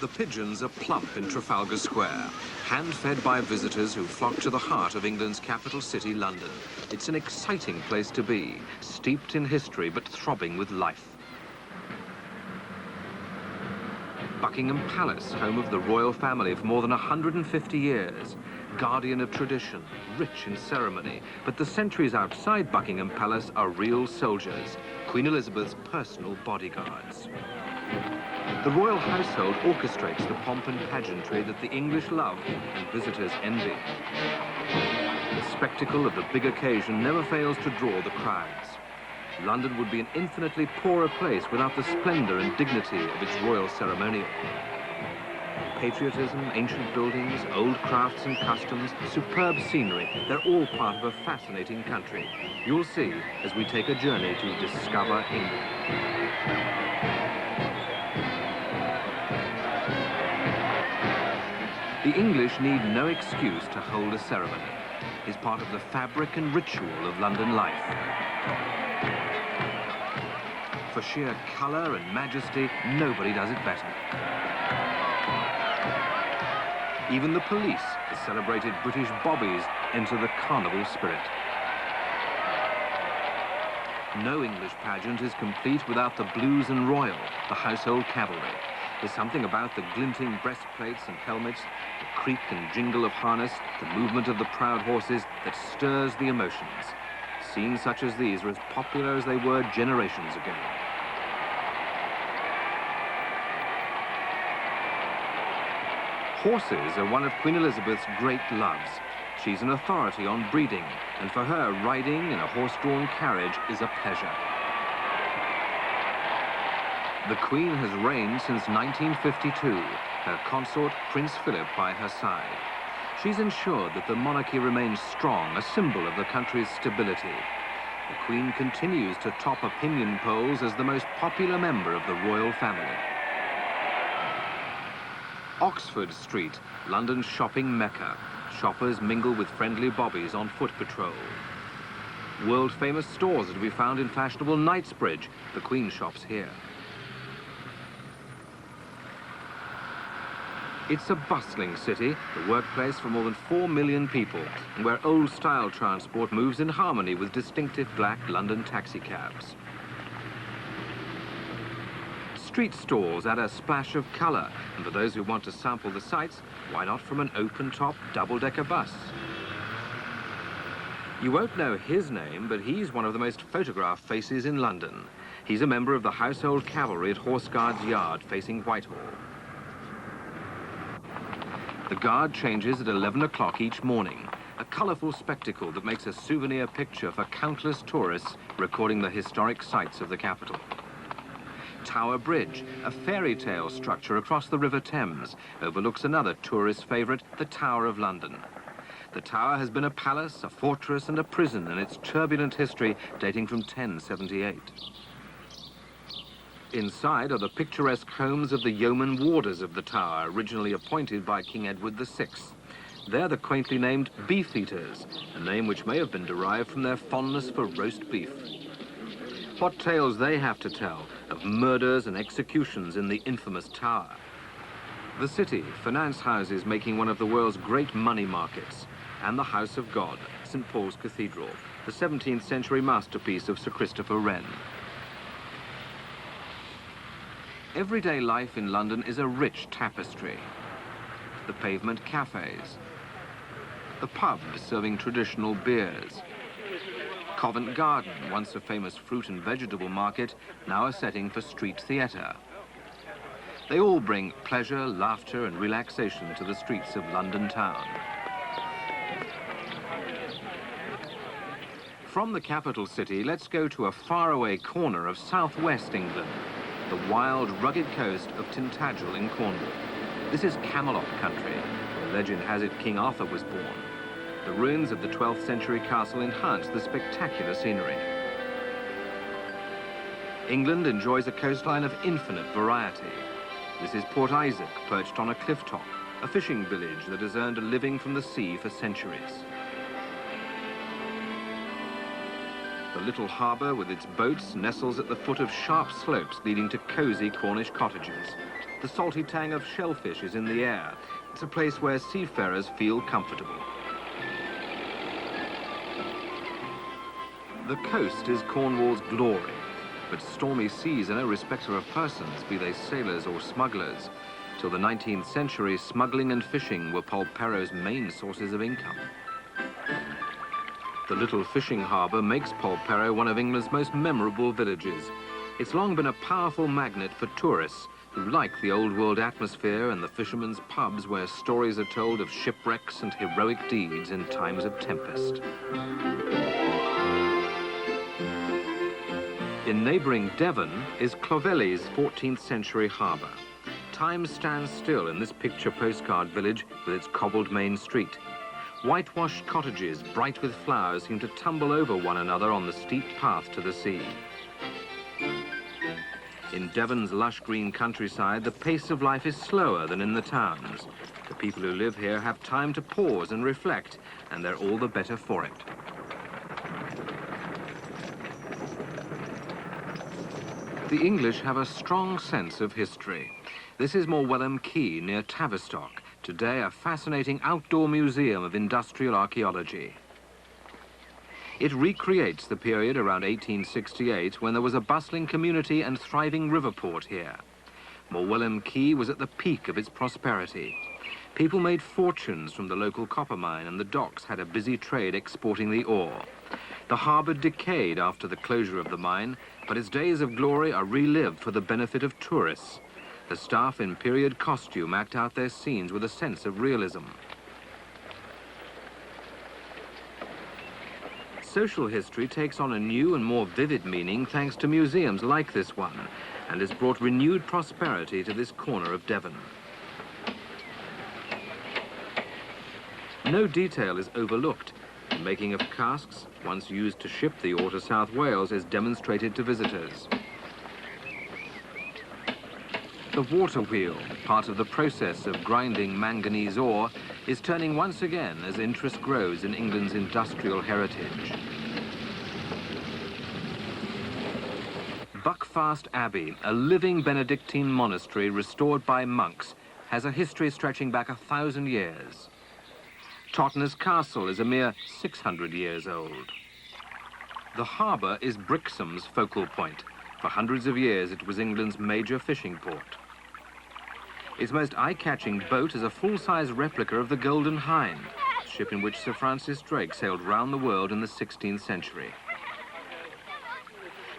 The pigeons are plump in Trafalgar Square, hand-fed by visitors who flock to the heart of England's capital city, London. It's an exciting place to be, steeped in history but throbbing with life. Buckingham Palace, home of the royal family for more than 150 years, guardian of tradition, rich in ceremony, but the sentries outside Buckingham Palace are real soldiers, Queen Elizabeth's personal bodyguards. The royal household orchestrates the pomp and pageantry that the English love and visitors envy. The spectacle of the big occasion never fails to draw the crowds. London would be an infinitely poorer place without the splendor and dignity of its royal ceremonial. Patriotism, ancient buildings, old crafts and customs, superb scenery, they're all part of a fascinating country. You'll see as we take a journey to discover England. The English need no excuse to hold a ceremony. It's part of the fabric and ritual of London life. For sheer colour and majesty, nobody does it better. Even the police, the celebrated British bobbies, enter the carnival spirit. No English pageant is complete without the blues and royal, the household cavalry. There's something about the glinting breastplates and helmets, the creak and jingle of harness, the movement of the proud horses that stirs the emotions. Scenes such as these are as popular as they were generations ago. Horses are one of Queen Elizabeth's great loves. She's an authority on breeding, and for her, riding in a horse-drawn carriage is a pleasure. The Queen has reigned since 1952, her consort Prince Philip by her side. She's ensured that the monarchy remains strong, a symbol of the country's stability. The Queen continues to top opinion polls as the most popular member of the royal family. Oxford Street, London's shopping mecca. Shoppers mingle with friendly bobbies on foot patrol. World-famous stores are to be found in fashionable Knightsbridge. The Queen shops here. It's a bustling city, the workplace for more than 4 million people, and where old-style transport moves in harmony with distinctive black London taxicabs. Street stalls add a splash of colour, and for those who want to sample the sights, why not from an open-top double-decker bus? You won't know his name, but he's one of the most photographed faces in London. He's a member of the Household Cavalry at Horse Guards Yard, facing Whitehall. The guard changes at 11 o'clock each morning, a colourful spectacle that makes a souvenir picture for countless tourists recording the historic sights of the capital. Tower Bridge, a fairy tale structure across the River Thames, overlooks another tourist favourite, the Tower of London. The tower has been a palace, a fortress and a prison in its turbulent history dating from 1078. Inside are the picturesque homes of the yeoman warders of the tower, originally appointed by King Edward VI. They're the quaintly named Beef Eaters, a name which may have been derived from their fondness for roast beef. What tales they have to tell of murders and executions in the infamous tower. The city, finance houses making one of the world's great money markets, and the House of God, St. Paul's Cathedral, the 17th century masterpiece of Sir Christopher Wren. Everyday life in London is a rich tapestry. The pavement cafes, the pubs serving traditional beers, Covent Garden, once a famous fruit and vegetable market, now a setting for street theatre. They all bring pleasure, laughter and relaxation to the streets of London town. From the capital city, let's go to a faraway corner of southwest England, the wild, rugged coast of Tintagel in Cornwall. This is Camelot country, where legend has it King Arthur was born. The ruins of the 12th century castle enhance the spectacular scenery. England enjoys a coastline of infinite variety. This is Port Isaac, perched on a cliff top, a fishing village that has earned a living from the sea for centuries. The little harbour with its boats nestles at the foot of sharp slopes leading to cosy Cornish cottages. The salty tang of shellfish is in the air. It's a place where seafarers feel comfortable. The coast is Cornwall's glory, but stormy seas are no respecter of persons, be they sailors or smugglers. Till the 19th century, smuggling and fishing were Polperro's main sources of income. The little fishing harbour makes Polperro one of England's most memorable villages. It's long been a powerful magnet for tourists who like the old-world atmosphere and the fishermen's pubs where stories are told of shipwrecks and heroic deeds in times of tempest. In neighbouring Devon is Clovelly's 14th century harbour. Time stands still in this picture postcard village with its cobbled main street. Whitewashed cottages, bright with flowers, seem to tumble over one another on the steep path to the sea. In Devon's lush green countryside, the pace of life is slower than in the towns. The people who live here have time to pause and reflect, and they're all the better for it. The English have a strong sense of history. This is Morwellham Quay near Tavistock, today a fascinating outdoor museum of industrial archaeology. It recreates the period around 1868 when there was a bustling community and thriving river port here. Morwellham Quay was at the peak of its prosperity. People made fortunes from the local copper mine, and the docks had a busy trade exporting the ore. The harbour decayed after the closure of the mine, but its days of glory are relived for the benefit of tourists. The staff in period costume act out their scenes with a sense of realism. Social history takes on a new and more vivid meaning thanks to museums like this one, and has brought renewed prosperity to this corner of Devon. No detail is overlooked. The making of casks, once used to ship the ore to South Wales, is demonstrated to visitors. The water wheel, part of the process of grinding manganese ore, is turning once again as interest grows in England's industrial heritage. Buckfast Abbey, a living Benedictine monastery restored by monks, has a history stretching back 1,000 years. Totnes Castle is a mere 600 years old. The harbour is Brixham's focal point. For hundreds of years, it was England's major fishing port. Its most eye-catching boat is a full-size replica of the Golden Hind, a ship in which Sir Francis Drake sailed round the world in the 16th century.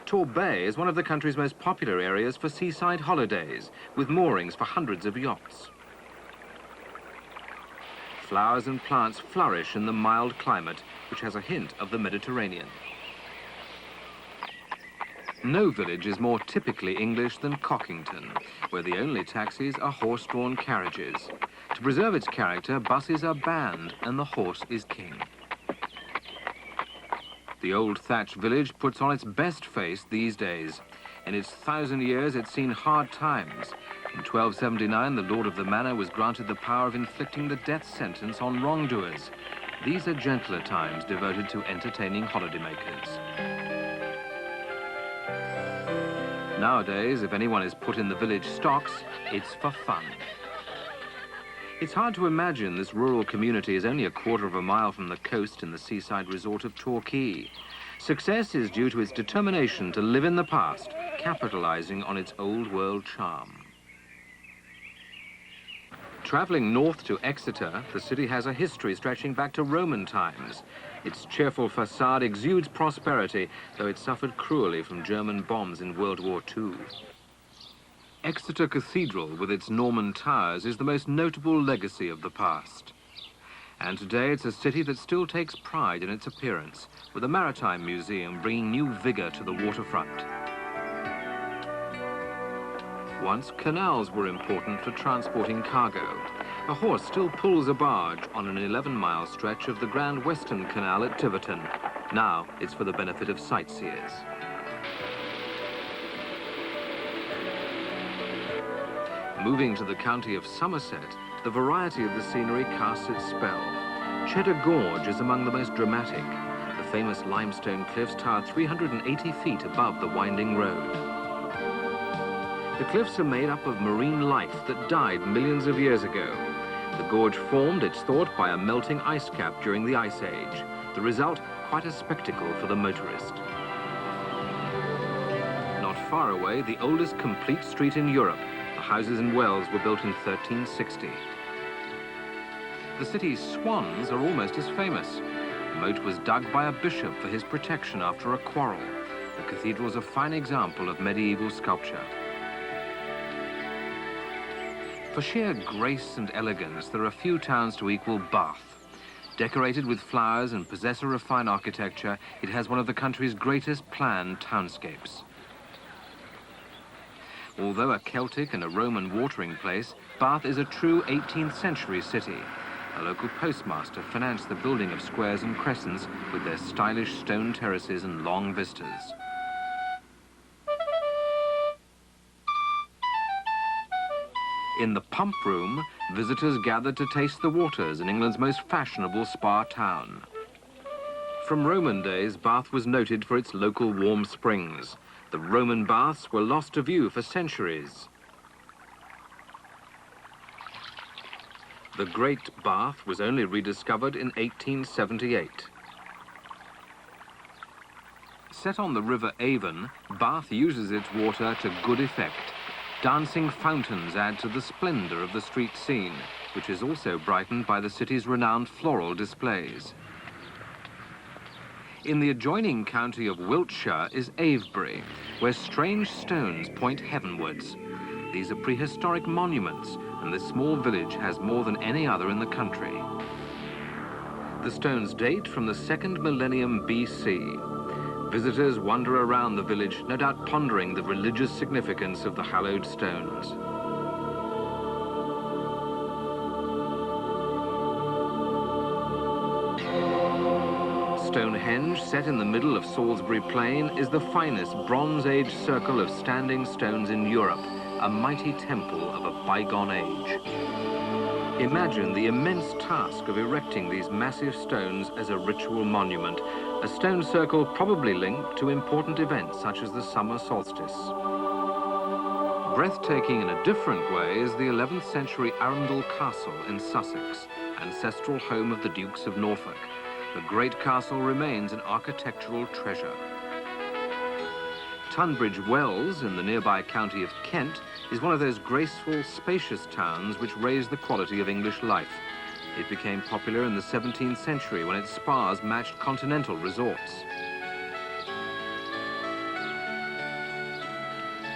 Torbay is one of the country's most popular areas for seaside holidays, with moorings for hundreds of yachts. Flowers and plants flourish in the mild climate, which has a hint of the Mediterranean. No village is more typically English than Cockington, where the only taxis are horse-drawn carriages. To preserve its character, buses are banned and the horse is king. The old thatched village puts on its best face these days. In its 1,000 years, it's seen hard times. In 1279, the lord of the manor was granted the power of inflicting the death sentence on wrongdoers. These are gentler times devoted to entertaining holidaymakers. Nowadays, if anyone is put in the village stocks, it's for fun. It's hard to imagine this rural community is only a quarter of a mile from the coast in the seaside resort of Torquay. Success is due to its determination to live in the past, capitalizing on its old world charm. Traveling north to Exeter, the city has a history stretching back to Roman times. Its cheerful facade exudes prosperity, though it suffered cruelly from German bombs in World War II. Exeter Cathedral, with its Norman towers, is the most notable legacy of the past. And today it's a city that still takes pride in its appearance, with a maritime museum bringing new vigor to the waterfront. Once, canals were important for transporting cargo. A horse still pulls a barge on an 11-mile stretch of the Grand Western Canal at Tiverton. Now it's for the benefit of sightseers. Moving to the county of Somerset, the variety of the scenery casts its spell. Cheddar Gorge is among the most dramatic. The famous limestone cliffs tower 380 feet above the winding road. The cliffs are made up of marine life that died millions of years ago. The gorge formed, it's thought, by a melting ice cap during the Ice Age. The result, quite a spectacle for the motorist. Not far away, the oldest complete street in Europe. The houses in Wells were built in 1360. The city's swans are almost as famous. The moat was dug by a bishop for his protection after a quarrel. The cathedral is a fine example of medieval sculpture. For sheer grace and elegance, there are few towns to equal Bath. Decorated with flowers and possessor of fine architecture, it has one of the country's greatest planned townscapes. Although a Celtic and a Roman watering place, Bath is a true 18th century city. A local postmaster financed the building of squares and crescents with their stylish stone terraces and long vistas. In the Pump Room, visitors gathered to taste the waters in England's most fashionable spa town. From Roman days, Bath was noted for its local warm springs. The Roman baths were lost to view for centuries. The Great Bath was only rediscovered in 1878. Set on the River Avon, Bath uses its water to good effect. Dancing fountains add to the splendor of the street scene, which is also brightened by the city's renowned floral displays. In the adjoining county of Wiltshire is Avebury, where strange stones point heavenwards. These are prehistoric monuments, and this small village has more than any other in the country. The stones date from the 2nd millennium BC. Visitors wander around the village, no doubt pondering the religious significance of the hallowed stones. Stonehenge, set in the middle of Salisbury Plain, is the finest Bronze Age circle of standing stones in Europe, a mighty temple of a bygone age. Imagine the immense task of erecting these massive stones as a ritual monument, a stone circle probably linked to important events such as the summer solstice. Breathtaking in a different way is the 11th century Arundel Castle in Sussex, ancestral home of the Dukes of Norfolk. The great castle remains an architectural treasure. Tunbridge Wells, in the nearby county of Kent, is one of those graceful, spacious towns which raised the quality of English life. It became popular in the 17th century when its spas matched continental resorts.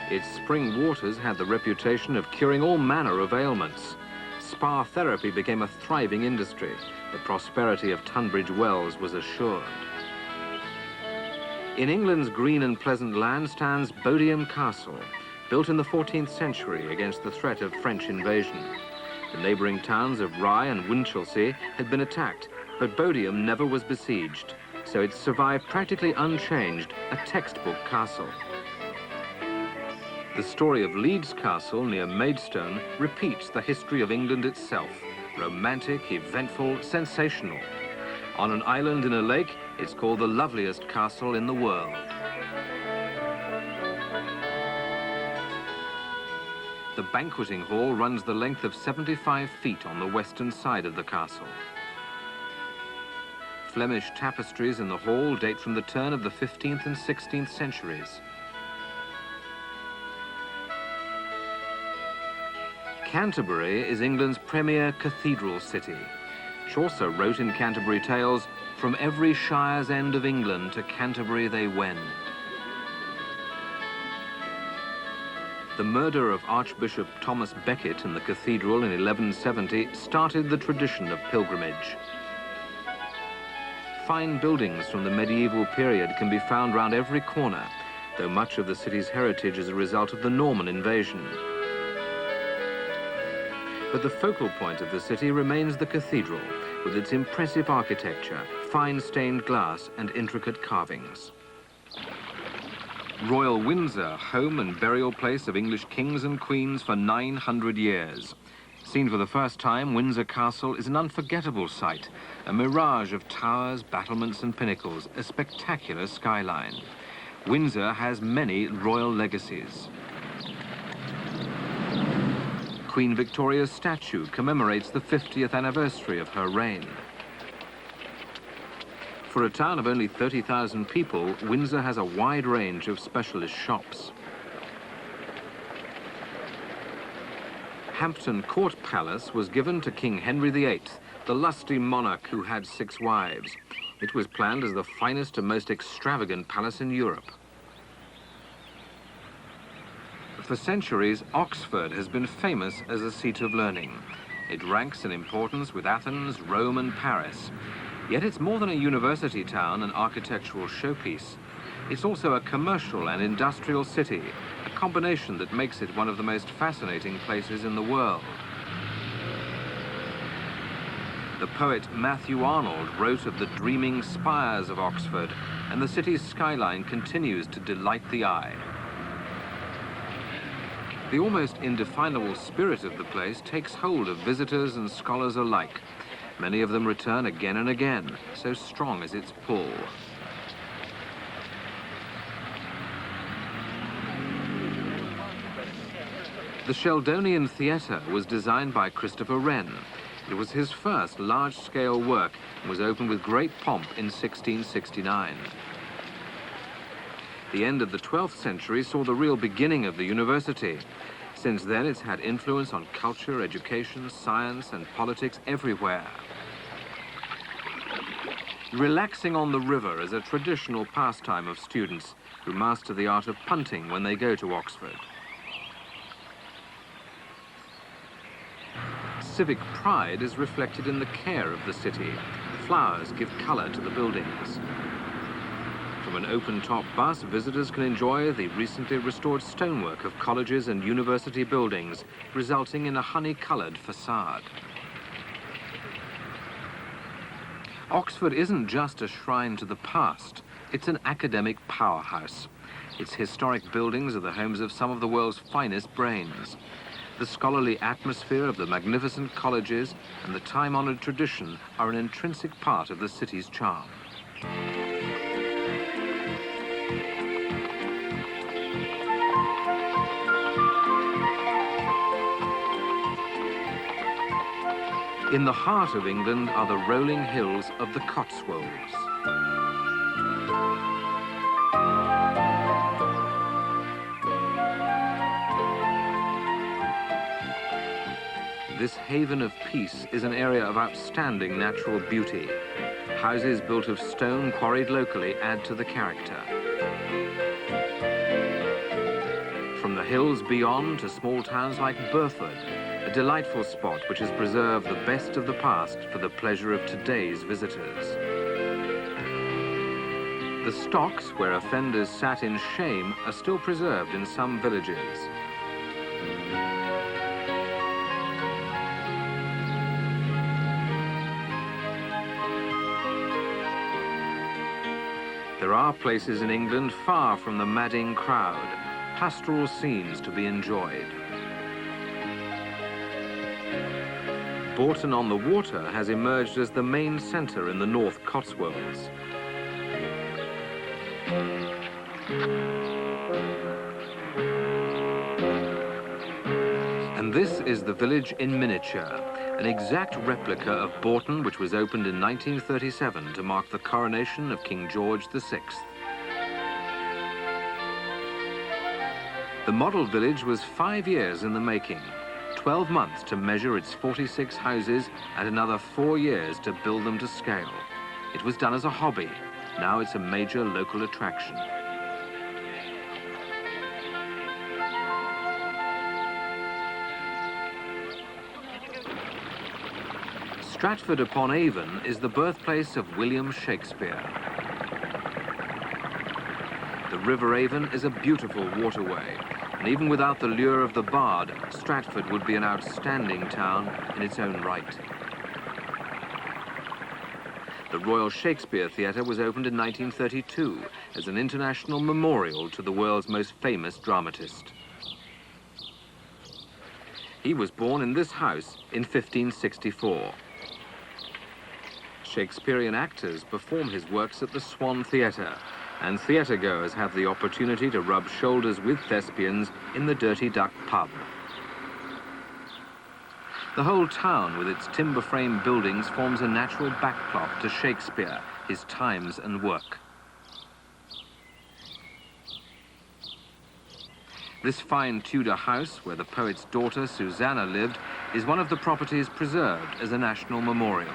Its spring waters had the reputation of curing all manner of ailments. Spa therapy became a thriving industry. The prosperity of Tunbridge Wells was assured. In England's green and pleasant land stands Buckingham Castle, built in the 14th century against the threat of French invasion. The neighbouring towns of Rye and Winchelsea had been attacked, but Buckingham never was besieged, so it survived practically unchanged, a textbook castle. The story of Leeds Castle near Maidstone repeats the history of England itself. Romantic, eventful, sensational. On an island in a lake, it's called the loveliest castle in the world. The banqueting hall runs the length of 75 feet on the western side of the castle. Flemish tapestries in the hall date from the turn of the 15th and 16th centuries. Canterbury is England's premier cathedral city. Chaucer wrote in Canterbury Tales, "From every shire's end of England to Canterbury they wend." The murder of Archbishop Thomas Becket in the cathedral in 1170 started the tradition of pilgrimage. Fine buildings from the medieval period can be found round every corner, though much of the city's heritage is a result of the Norman invasion. But the focal point of the city remains the cathedral, with its impressive architecture, fine stained glass and intricate carvings. Royal Windsor, home and burial place of English kings and queens for 900 years. Seen for the first time, Windsor Castle is an unforgettable sight, a mirage of towers, battlements and pinnacles, a spectacular skyline. Windsor has many royal legacies. Queen Victoria's statue commemorates the 50th anniversary of her reign. For a town of only 30,000 people, Windsor has a wide range of specialist shops. Hampton Court Palace was given to King Henry VIII, the lusty monarch who had 6 wives. It was planned as the finest and most extravagant palace in Europe. For centuries, Oxford has been famous as a seat of learning. It ranks in importance with Athens, Rome and Paris. Yet it's more than a university town and architectural showpiece. It's also a commercial and industrial city, a combination that makes it one of the most fascinating places in the world. The poet Matthew Arnold wrote of the dreaming spires of Oxford, and the city's skyline continues to delight the eye. The almost indefinable spirit of the place takes hold of visitors and scholars alike. Many of them return again and again, so strong is its pull. The Sheldonian Theater was designed by Christopher Wren. It was his first large-scale work and was opened with great pomp in 1669. The end of the 12th century saw the real beginning of the university. Since then, it's had influence on culture, education, science, and politics everywhere. Relaxing on the river is a traditional pastime of students who master the art of punting when they go to Oxford. Civic pride is reflected in the care of the city. Flowers give colour to the buildings. From an open-top bus, visitors can enjoy the recently restored stonework of colleges and university buildings, resulting in a honey-coloured facade. Oxford isn't just a shrine to the past, it's an academic powerhouse. Its historic buildings are the homes of some of the world's finest brains. The scholarly atmosphere of the magnificent colleges and the time-honoured tradition are an intrinsic part of the city's charm. In the heart of England are the rolling hills of the Cotswolds. This haven of peace is an area of outstanding natural beauty. Houses built of stone quarried locally add to the character. From the hills beyond to small towns like Burford, a delightful spot which has preserved the best of the past for the pleasure of today's visitors. The stocks where offenders sat in shame are still preserved in some villages. There are places in England far from the madding crowd, pastoral scenes to be enjoyed. Borton on the Water has emerged as the main centre in the North Cotswolds. And this is the village in miniature, an exact replica of Borton, which was opened in 1937 to mark the coronation of King George VI. The model village was 5 years in the making, 12 months to measure its 46 houses and another 4 years to build them to scale. It was done as a hobby. Now it's a major local attraction. Stratford-upon-Avon is the birthplace of William Shakespeare. The River Avon is a beautiful waterway, and even without the lure of the bard, Stratford would be an outstanding town in its own right. The Royal Shakespeare Theatre was opened in 1932 as an international memorial to the world's most famous dramatist. He was born in this house in 1564. Shakespearean actors perform his works at the Swan Theatre, and theatre-goers have the opportunity to rub shoulders with thespians in the Dirty Duck pub. The whole town with its timber frame buildings forms a natural backdrop to Shakespeare, his times and work. This fine Tudor house, where the poet's daughter Susanna lived, is one of the properties preserved as a national memorial.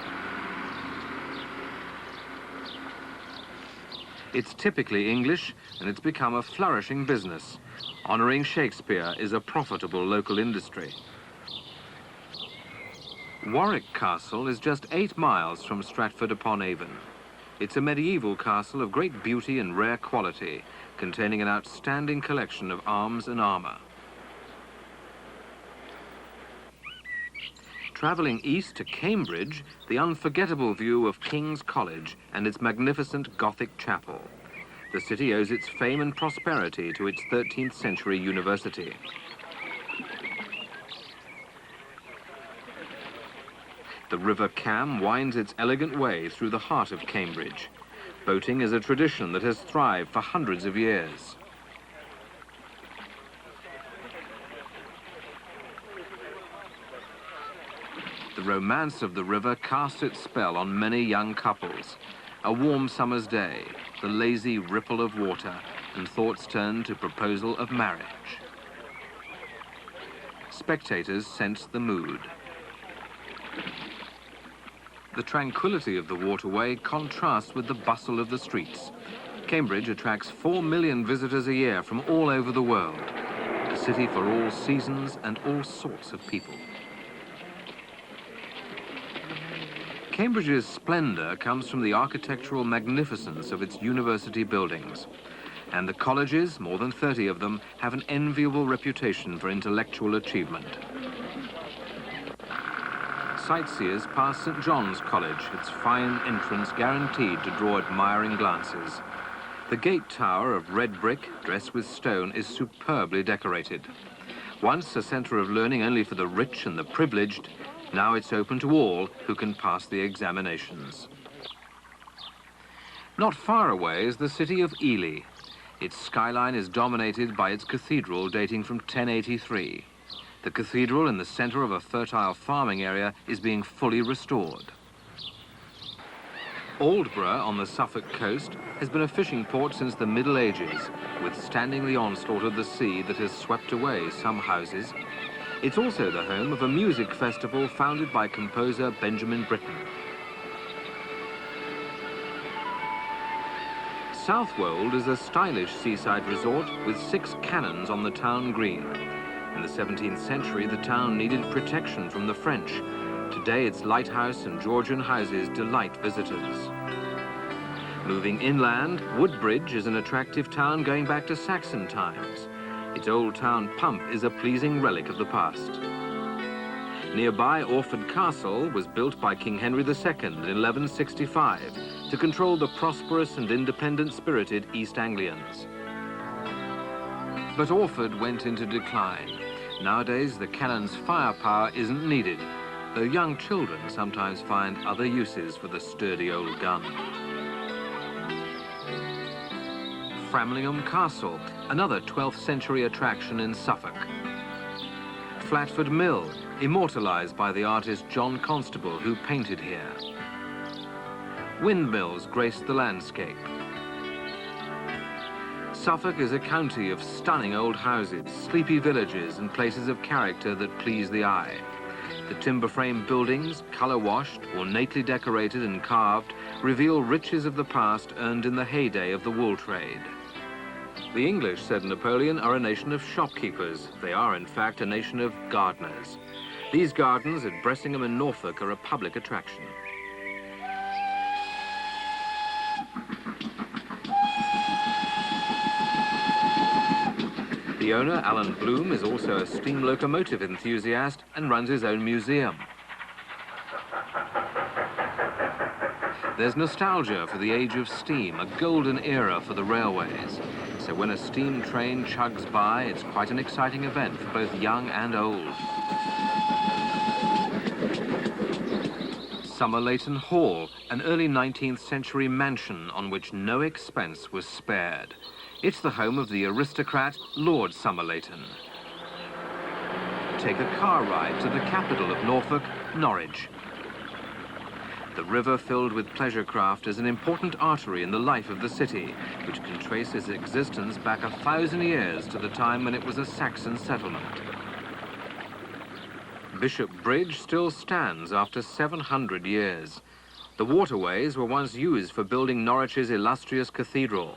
It's typically English, and it's become a flourishing business. Honouring Shakespeare is a profitable local industry. Warwick Castle is just 8 miles from Stratford-upon-Avon. It's a medieval castle of great beauty and rare quality, containing an outstanding collection of arms and armour. Travelling east to Cambridge, the unforgettable view of King's College and its magnificent Gothic chapel. The city owes its fame and prosperity to its 13th century university. The River Cam winds its elegant way through the heart of Cambridge. Boating is a tradition that has thrived for hundreds of years. The romance of the river casts its spell on many young couples. A warm summer's day, the lazy ripple of water, and thoughts turn to proposal of marriage. Spectators sense the mood. The tranquility of the waterway contrasts with the bustle of the streets. Cambridge attracts 4 million visitors a year from all over the world. A city for all seasons and all sorts of people. Cambridge's splendour comes from the architectural magnificence of its university buildings. And the colleges, more than 30 of them, have an enviable reputation for intellectual achievement. Sightseers pass St. John's College, its fine entrance guaranteed to draw admiring glances. The gate tower of red brick, dressed with stone, is superbly decorated. Once a centre of learning only for the rich and the privileged, now it's open to all who can pass the examinations. Not far away is the city of Ely. Its skyline is dominated by its cathedral dating from 1083. The cathedral in the centre of a fertile farming area is being fully restored. Aldborough on the Suffolk coast has been a fishing port since the Middle Ages, withstanding the onslaught of the sea that has swept away some houses. It's also the home of a music festival founded by composer Benjamin Britten. Southwold is a stylish seaside resort with 6 cannons on the town green. In the 17th century, the town needed protection from the French. Today, its lighthouse and Georgian houses delight visitors. Moving inland, Woodbridge is an attractive town going back to Saxon times. Its old town pump is a pleasing relic of the past. Nearby, Orford Castle was built by King Henry II in 1165 to control the prosperous and independent-spirited East Anglians. But Orford went into decline. Nowadays, the cannon's firepower isn't needed, though young children sometimes find other uses for the sturdy old gun. Framingham Castle, another 12th century attraction in Suffolk. Flatford Mill, immortalised by the artist John Constable, who painted here. Windmills grace the landscape. Suffolk is a county of stunning old houses, sleepy villages, and places of character that please the eye. The timber-frame buildings, colour-washed, ornately decorated and carved, reveal riches of the past earned in the heyday of the wool trade. The English, said Napoleon, are a nation of shopkeepers. They are, in fact, a nation of gardeners. These gardens at Bressingham in Norfolk are a public attraction. The owner, Alan Bloom, is also a steam locomotive enthusiast and runs his own museum. There's nostalgia for the age of steam, a golden era for the railways. So when a steam train chugs by, it's quite an exciting event for both young and old. Somerleyton Hall, an early 19th century mansion on which no expense was spared. It's the home of the aristocrat Lord Somerleyton. take a car ride to the capital of Norfolk, Norwich. The river filled with pleasure craft is an important artery in the life of the city, which can trace its existence back 1,000 years to the time when it was a Saxon settlement. Bishop Bridge still stands after 700 years. The waterways were once used for building Norwich's illustrious cathedral.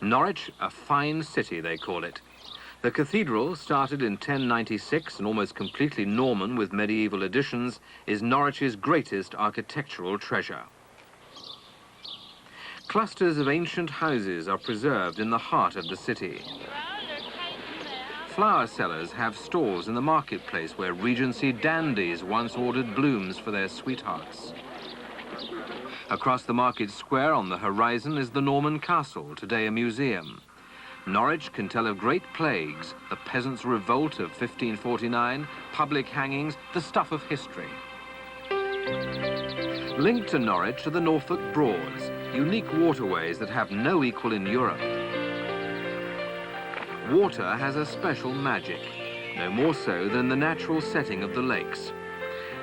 Norwich, a fine city, they call it. The cathedral, started in 1096 and almost completely Norman with medieval additions, is Norwich's greatest architectural treasure. Clusters of ancient houses are preserved in the heart of the city. Flower sellers have stalls in the marketplace where Regency dandies once ordered blooms for their sweethearts. Across the market square on the horizon is the Norman Castle, today a museum. Norwich can tell of great plagues, the peasants' revolt of 1549, public hangings, the stuff of history. Linked to Norwich are the Norfolk Broads, unique waterways that have no equal in Europe. Water has a special magic, no more so than the natural setting of the lakes.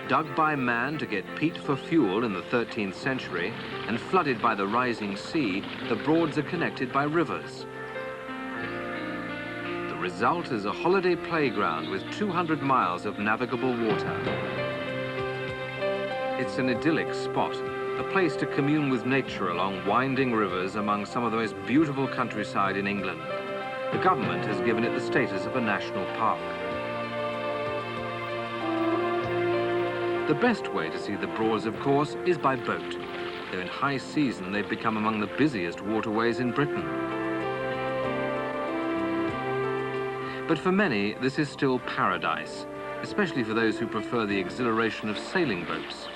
Dug by man to get peat for fuel in the 13th century and flooded by the rising sea, the Broads are connected by rivers. The result is a holiday playground with 200 miles of navigable water. It's an idyllic spot, a place to commune with nature along winding rivers among some of the most beautiful countryside in England. The government has given it the status of a national park. The best way to see the Broads, of course, is by boat. Though in high season, they've become among the busiest waterways in Britain. But for many, this is still paradise, especially for those who prefer the exhilaration of sailing boats.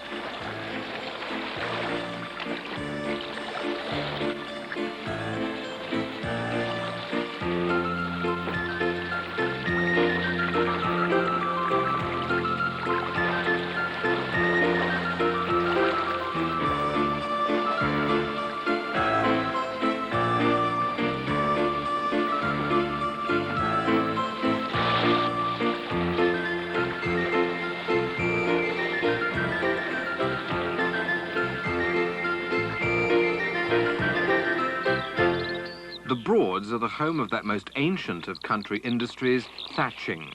The Broads are the home of that most ancient of country industries, thatching.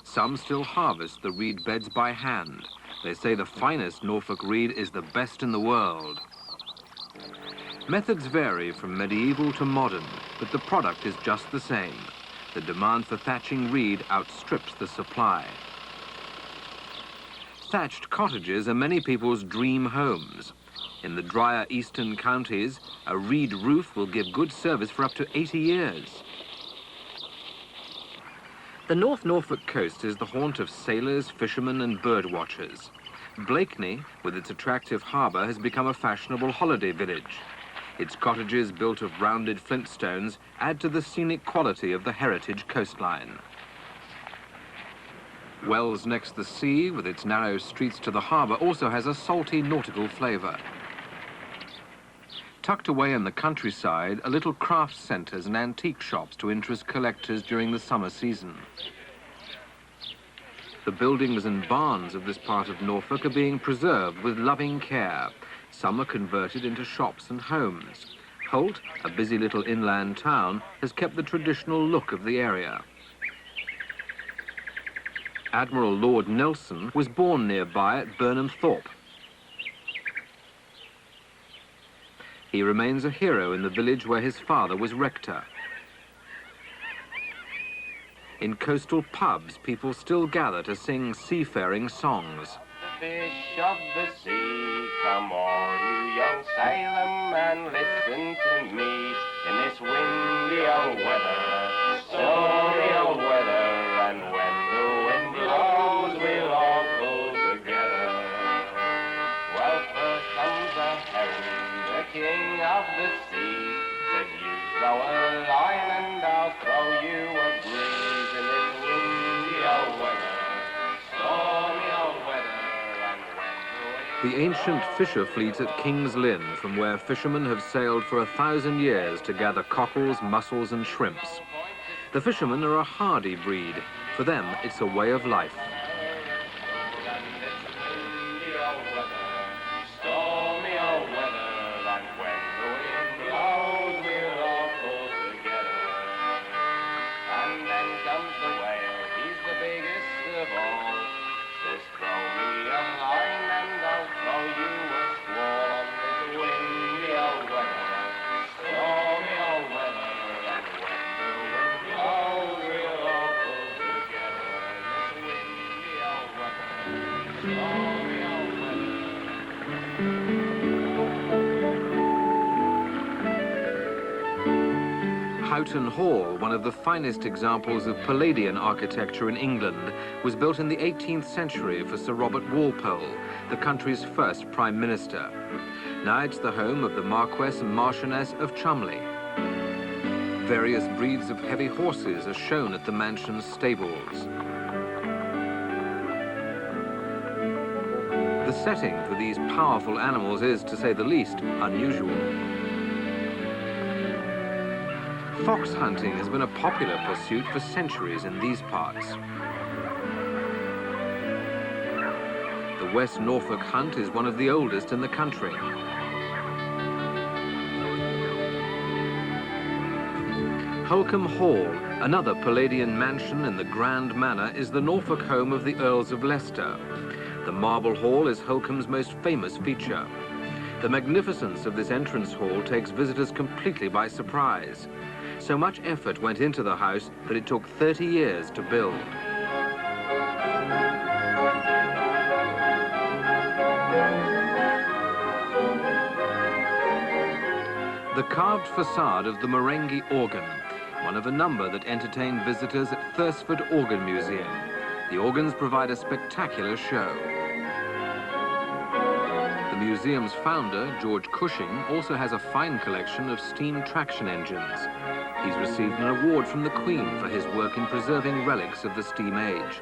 Some still harvest the reed beds by hand. They say the finest Norfolk reed is the best in the world. Methods vary from medieval to modern, but the product is just the same. The demand for thatching reed outstrips the supply. Thatched cottages are many people's dream homes. In the drier eastern counties, a reed roof will give good service for up to 80 years. The North Norfolk coast is the haunt of sailors, fishermen and bird watchers. Blakeney, with its attractive harbour, has become a fashionable holiday village. Its cottages, built of rounded flintstones, add to the scenic quality of the heritage coastline. Wells next the sea, with its narrow streets to the harbour, also has a salty nautical flavour. Tucked away in the countryside are little crafts centres and antique shops to interest collectors during the summer season. The buildings and barns of this part of Norfolk are being preserved with loving care. Some are converted into shops and homes. Holt, a busy little inland town, has kept the traditional look of the area. Admiral Lord Nelson was born nearby at Burnham Thorpe. He remains a hero in the village where his father was rector. In coastal pubs, people still gather to sing seafaring songs. The fish of the sea, come all you young sailormen, listen to me. In this windy old weather, stormy old weather, and when the wind blows, we'll all pull together. Well, first comes a herring, the king of the sea, says you throw a line and I'll throw you a breeze. In this windy old weather, stormy old weather, and when The ancient fisher fleet at King's Lynn, from where fishermen have sailed for 1,000 years to gather cockles, mussels and shrimps. The fishermen are a hardy breed. For them, it's a way of life. old weather, stormy old weather, and when the wind blows, we'll all pull together. And then comes the whale, he's the biggest of all. Says, throw me a line and I'll throw you a squall on this windy old weather, stormy old weather, and when the wind blows, we'll all pull together. This windy old weather, stormy old weather. Houghton Hall, one of the finest examples of Palladian architecture in England, was built in the 18th century for Sir Robert Walpole, the country's first Prime Minister. Now it's the home of the Marquess and Marchioness of Cholmondeley. Various breeds of heavy horses are shown at the mansion's stables. The setting for these powerful animals is, to say the least, unusual. Fox hunting has been a popular pursuit for centuries in these parts. The West Norfolk hunt is one of the oldest in the country. Holcomb Hall, another Palladian mansion in the grand manner, is the Norfolk home of the Earls of Leicester. The Marble Hall is Holcomb's most famous feature. The magnificence of this entrance hall takes visitors completely by surprise. So much effort went into the house that it took 30 years to build. The carved facade of the Merengue organ, one of a number that entertain visitors at Thursford Organ Museum. The organs provide a spectacular show. The museum's founder, George Cushing, also has a fine collection of steam traction engines. He's received an award from the Queen for his work in preserving relics of the steam age.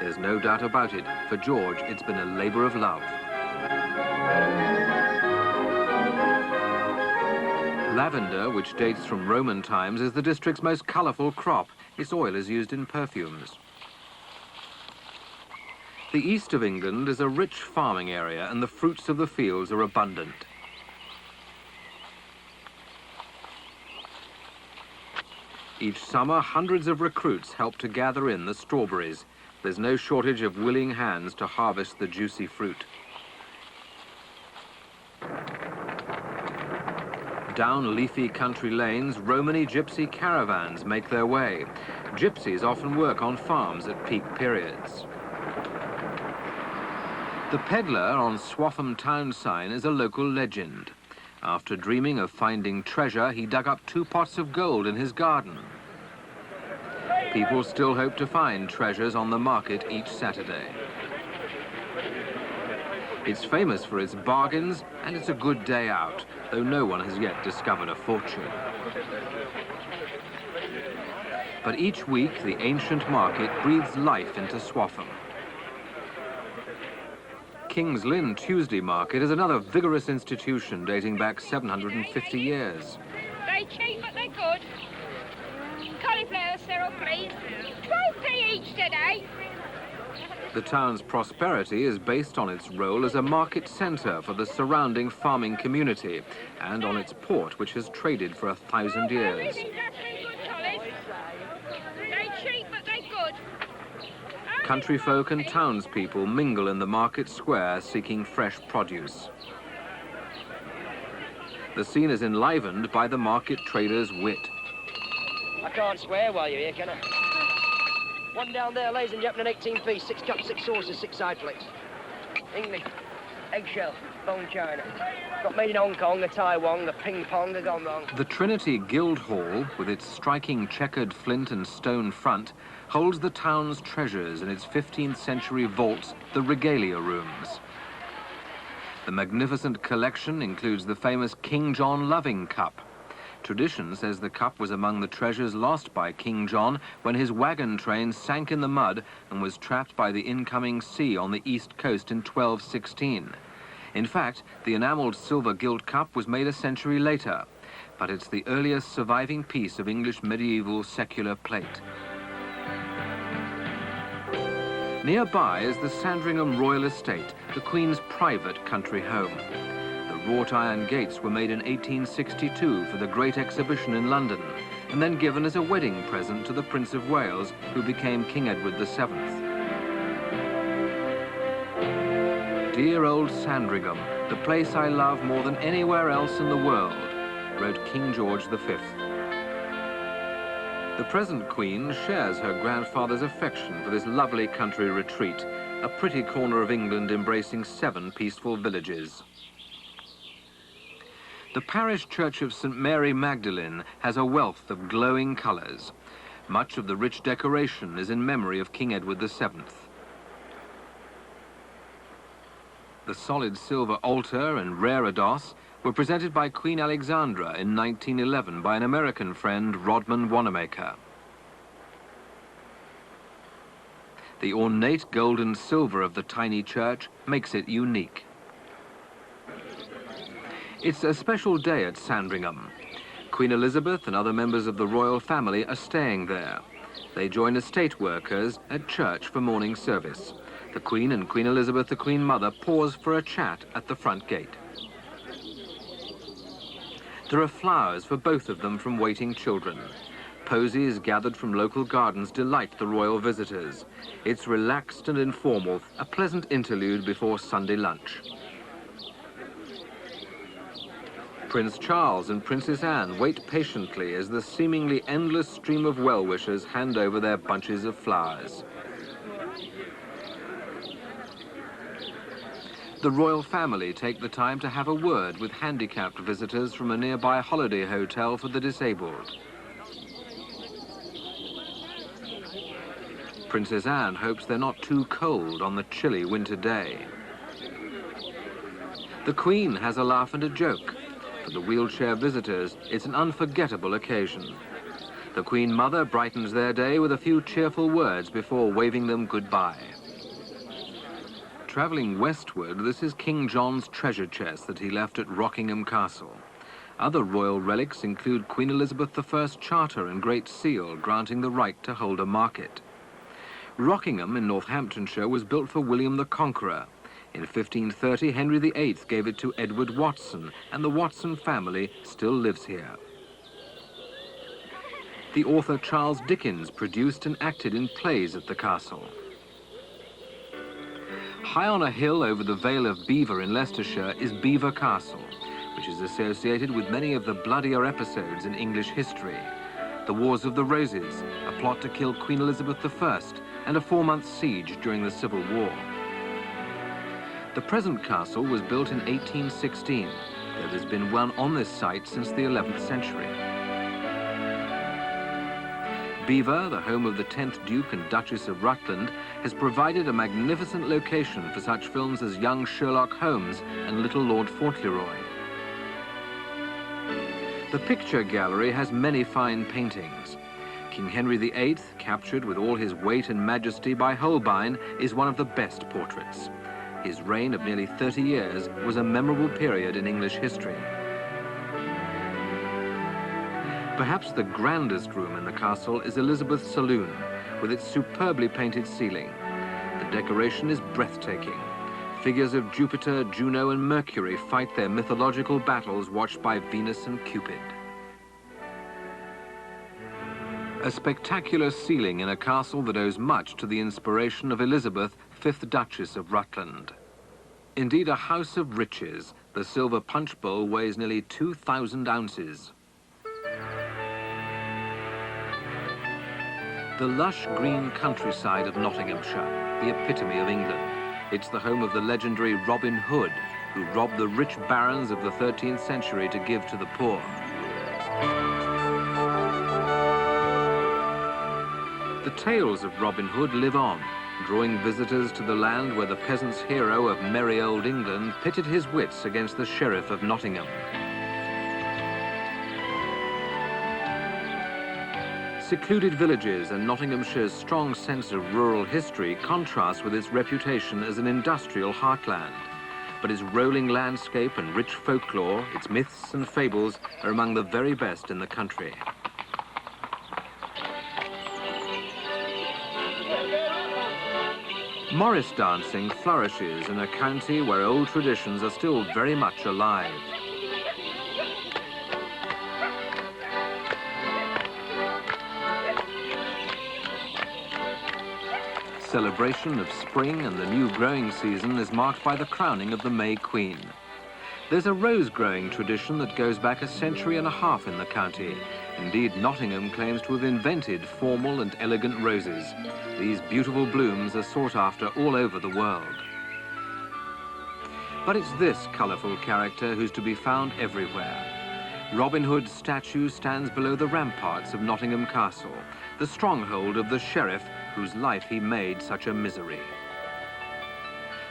There's no doubt about it, for George, it's been a labour of love. Lavender, which dates from Roman times, is the district's most colourful crop. Its oil is used in perfumes. The east of England is a rich farming area, and the fruits of the fields are abundant. Each summer, hundreds of recruits help to gather in the strawberries. There's no shortage of willing hands to harvest the juicy fruit. Down leafy country lanes, Romany gypsy caravans make their way. Gypsies often work on farms at peak periods. The peddler on Swaffham town sign is a local legend. After dreaming of finding treasure, he dug up 2 pots of gold in his garden. People still hope to find treasures on the market each Saturday. It's famous for its bargains, and it's a good day out, though no one has yet discovered a fortune. But each week, the ancient market breathes life into Swaffham. King's Lynn Tuesday Market is another vigorous institution dating back 750 years. They're cheap, but they're good. Cauliflower syrup, please. 12p each today. The town's prosperity is based on its role as a market centre for the surrounding farming community and on its port, which has traded for 1,000 years. Everything's absolutely good, Colin. They're cheap, but they're good. Country folk and townspeople mingle in the market square seeking fresh produce. The scene is enlivened by the market trader's wit. I can't swear while you're here, can I? One down there, ladies and gentlemen, 18p, 6 cups, 6 saucers, 6 side plates. English, eggshell, bone china. Got made in Hong Kong, the Taiwan, the ping pong, they're gone wrong. The Trinity Guildhall, with its striking checkered flint and stone front, holds the town's treasures in its 15th century vaults, the regalia rooms. The magnificent collection includes the famous King John Loving Cup. Tradition says the cup was among the treasures lost by King John when his wagon train sank in the mud and was trapped by the incoming sea on the east coast in 1216. In fact, the enamelled silver gilt cup was made a century later, but it's the earliest surviving piece of English medieval secular plate. Nearby is the Sandringham Royal Estate, the Queen's private country home. The wrought iron gates were made in 1862 for the Great Exhibition in London, and then given as a wedding present to the Prince of Wales, who became King Edward VII. Dear old Sandringham, the place I love more than anywhere else in the world, wrote King George V. The present Queen shares her grandfather's affection for this lovely country retreat, a pretty corner of England embracing 7 peaceful villages. The parish church of St. Mary Magdalene has a wealth of glowing colours. Much of the rich decoration is in memory of King Edward VII. The solid silver altar and reredos were presented by Queen Alexandra in 1911 by an American friend, Rodman Wanamaker. The ornate gold and silver of the tiny church makes it unique. It's a special day at Sandringham. Queen Elizabeth and other members of the royal family are staying there. They join estate workers at church for morning service. The Queen and Queen Elizabeth, the Queen Mother, pause for a chat at the front gate. There are flowers for both of them from waiting children. Posies gathered from local gardens delight the royal visitors. It's relaxed and informal, a pleasant interlude before Sunday lunch. Prince Charles and Princess Anne wait patiently as the seemingly endless stream of well-wishers hand over their bunches of flowers. The royal family take the time to have a word with handicapped visitors from a nearby holiday hotel for the disabled. Princess Anne hopes they're not too cold on the chilly winter day. The Queen has a laugh and a joke. For the wheelchair visitors, it's an unforgettable occasion. The Queen Mother brightens their day with a few cheerful words before waving them goodbye. Travelling westward, this is King John's treasure chest that he left at Rockingham Castle. Other royal relics include Queen Elizabeth I's charter and Great Seal, granting the right to hold a market. Rockingham in Northamptonshire was built for William the Conqueror. In 1530, Henry VIII gave it to Edward Watson, and the Watson family still lives here. The author Charles Dickens produced and acted in plays at the castle. High on a hill over the Vale of Belvoir in Leicestershire is Belvoir Castle, which is associated with many of the bloodier episodes in English history. The Wars of the Roses, a plot to kill Queen Elizabeth I, and a 4-month siege during the Civil War. The present castle was built in 1816, though there's been one on this site since the 11th century. Belvoir, the home of the 10th Duke and Duchess of Rutland, has provided a magnificent location for such films as Young Sherlock Holmes and Little Lord Fauntleroy. The picture gallery has many fine paintings. King Henry VIII, captured with all his weight and majesty by Holbein, is one of the best portraits. His reign of nearly 30 years was a memorable period in English history. Perhaps the grandest room in the castle is Elizabeth's saloon, with its superbly painted ceiling. The decoration is breathtaking. Figures of Jupiter, Juno, and Mercury fight their mythological battles watched by Venus and Cupid. A spectacular ceiling in a castle that owes much to the inspiration of Elizabeth, 5th Duchess of Rutland. Indeed, a house of riches. The silver punch bowl weighs nearly 2,000 ounces. The lush green countryside of Nottinghamshire, the epitome of England. It's the home of the legendary Robin Hood, who robbed the rich barons of the 13th century to give to the poor. The tales of Robin Hood live on, drawing visitors to the land where the peasant's hero of merry old England pitted his wits against the sheriff of Nottingham. Secluded villages and Nottinghamshire's strong sense of rural history contrast with its reputation as an industrial heartland. But its rolling landscape and rich folklore, its myths and fables, are among the very best in the country. Morris dancing flourishes in a county where old traditions are still very much alive. Celebration of spring and the new growing season is marked by the crowning of the May Queen. There's a rose-growing tradition that goes back 1.5 centuries in the county. Indeed, Nottingham claims to have invented formal and elegant roses. These beautiful blooms are sought after all over the world. But it's this colourful character who's to be found everywhere. Robin Hood's statue stands below the ramparts of Nottingham Castle, the stronghold of the sheriff whose life he made such a misery.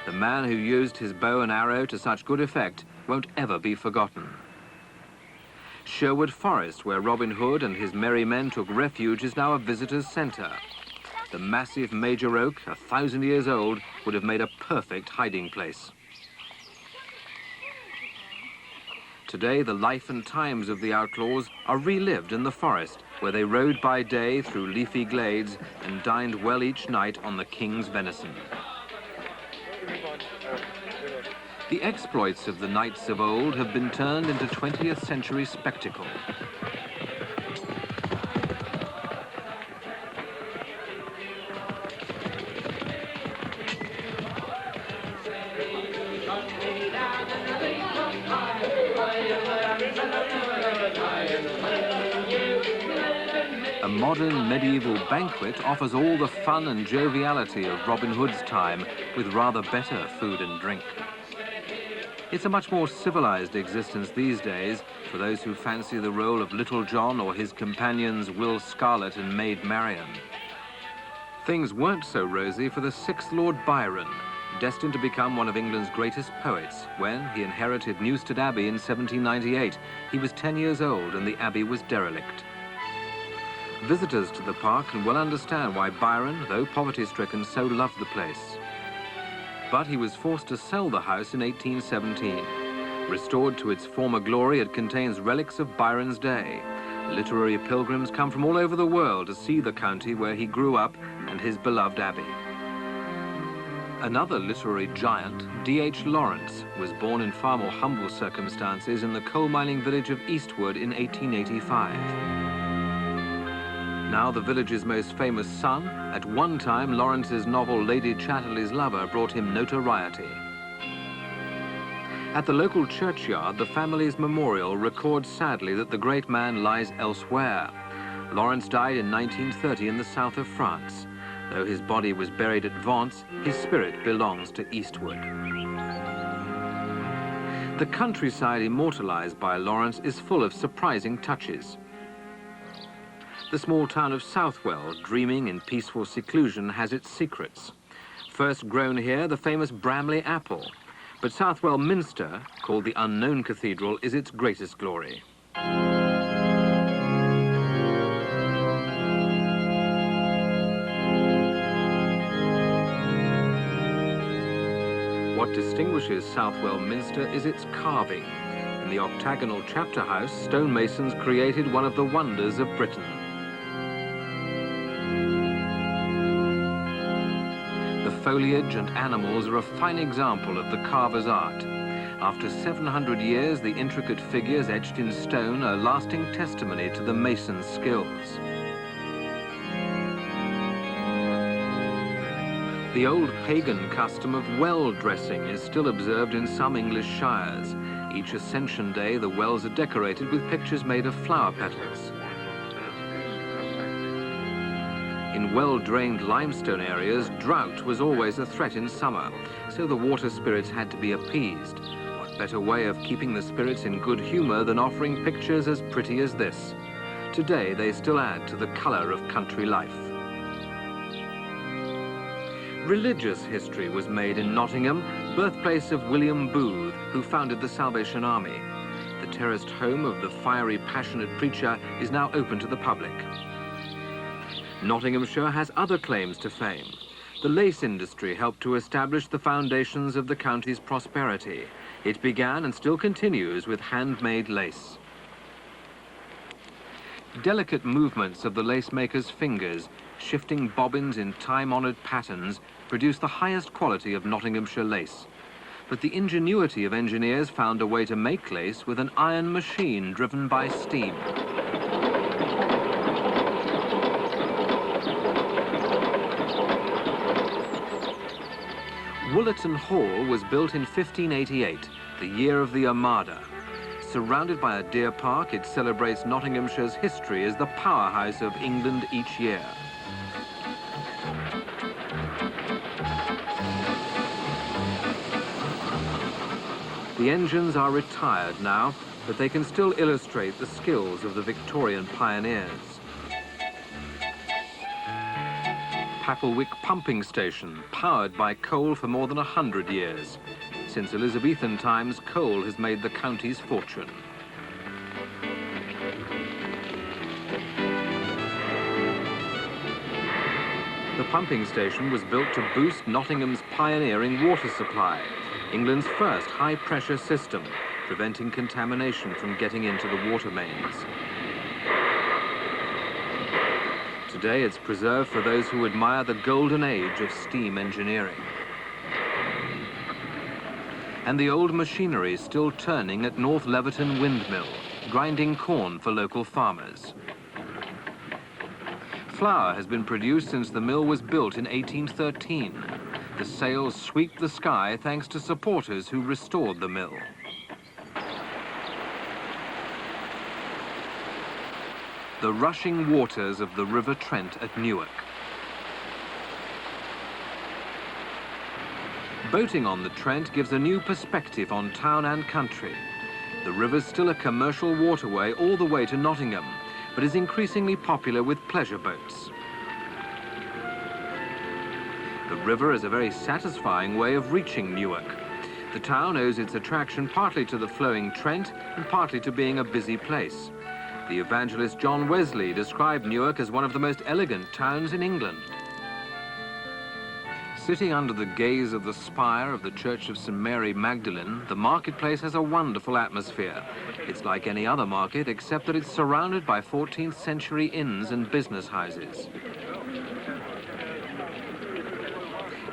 The man who used his bow and arrow to such good effect won't ever be forgotten. Sherwood Forest, where Robin Hood and his merry men took refuge, is now a visitor's centre. The massive major oak, 1,000 years old, would have made a perfect hiding place. Today, the life and times of the outlaws are relived in the forest, where they rode by day through leafy glades and dined well each night on the king's venison. The exploits of the knights of old have been turned into 20th century spectacle. A modern medieval banquet offers all the fun and joviality of Robin Hood's time with rather better food and drink. It's a much more civilized existence these days for those who fancy the role of Little John or his companions Will Scarlet and Maid Marian. Things weren't so rosy for the 6th Lord Byron, destined to become one of England's greatest poets. When he inherited Newstead Abbey in 1798, he was 10 years old and the abbey was derelict. Visitors to the park can well understand why Byron, though poverty-stricken, so loved the place. But he was forced to sell the house in 1817. Restored to its former glory, it contains relics of Byron's day. Literary pilgrims come from all over the world to see the county where he grew up and his beloved abbey. Another literary giant, D.H. Lawrence, was born in far more humble circumstances in the coal mining village of Eastwood in 1885. Now the village's most famous son, at one time Lawrence's novel Lady Chatterley's Lover brought him notoriety. At the local churchyard, the family's memorial records sadly that the great man lies elsewhere. Lawrence died in 1930 in the south of France. Though his body was buried at Vence, his spirit belongs to Eastwood. The countryside immortalized by Lawrence is full of surprising touches. The small town of Southwell, dreaming in peaceful seclusion, has its secrets. First grown here, the famous Bramley apple. But Southwell Minster, called the Unknown Cathedral, is its greatest glory. What distinguishes Southwell Minster is its carving. In the octagonal chapter house, stonemasons created one of the wonders of Britain. The foliage and animals are a fine example of the carver's art. After 700 years, the intricate figures etched in stone are lasting testimony to the mason's skills. The old pagan custom of well dressing is still observed in some English shires. Each Ascension Day, the wells are decorated with pictures made of flower petals. In well-drained limestone areas, drought was always a threat in summer, so the water spirits had to be appeased. What better way of keeping the spirits in good humor than offering pictures as pretty as this? Today, they still add to the color of country life. Religious history was made in Nottingham, birthplace of William Booth, who founded the Salvation Army. The terraced home of the fiery, passionate preacher is now open to the public. Nottinghamshire has other claims to fame. The lace industry helped to establish the foundations of the county's prosperity. It began and still continues with handmade lace. Delicate movements of the lace maker's fingers, shifting bobbins in time-honored patterns, produce the highest quality of Nottinghamshire lace. But the ingenuity of engineers found a way to make lace with an iron machine driven by steam. Bulletin Hall was built in 1588, the year of the Armada. Surrounded by a deer park, it celebrates Nottinghamshire's history as the powerhouse of England each year. The engines are retired now, but they can still illustrate the skills of the Victorian pioneers. Papal Wick pumping station, powered by coal for more than 100 years. Since Elizabethan times, coal has made the county's fortune. The pumping station was built to boost Nottingham's pioneering water supply, England's first high-pressure system, preventing contamination from getting into the water mains. Today it's preserved for those who admire the golden age of steam engineering. And the old machinery is still turning at North Leverton Windmill, grinding corn for local farmers. Flour has been produced since the mill was built in 1813. The sails sweep the sky thanks to supporters who restored the mill. The rushing waters of the River Trent at Newark. Boating on the Trent gives a new perspective on town and country. The river's still a commercial waterway all the way to Nottingham, but is increasingly popular with pleasure boats. The river is a very satisfying way of reaching Newark. The town owes its attraction partly to the flowing Trent and partly to being a busy place. The evangelist John Wesley described Newark as one of the most elegant towns in England. Sitting under the gaze of the spire of the Church of St. Mary Magdalene, the marketplace has a wonderful atmosphere. It's like any other market, except that it's surrounded by 14th century inns and business houses.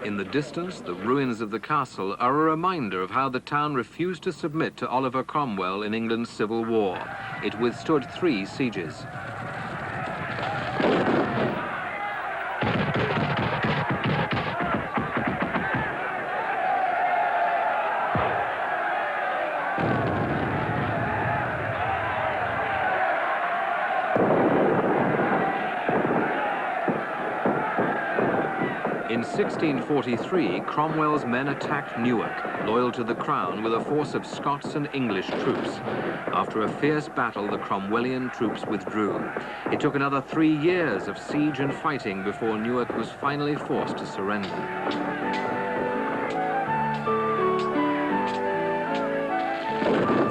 In the distance, the ruins of the castle are a reminder of how the town refused to submit to Oliver Cromwell in England's Civil War. It withstood 3 sieges. In 1643, Cromwell's men attacked Newark, loyal to the crown, with a force of Scots and English troops. After a fierce battle, the Cromwellian troops withdrew. It took another 3 years of siege and fighting before Newark was finally forced to surrender.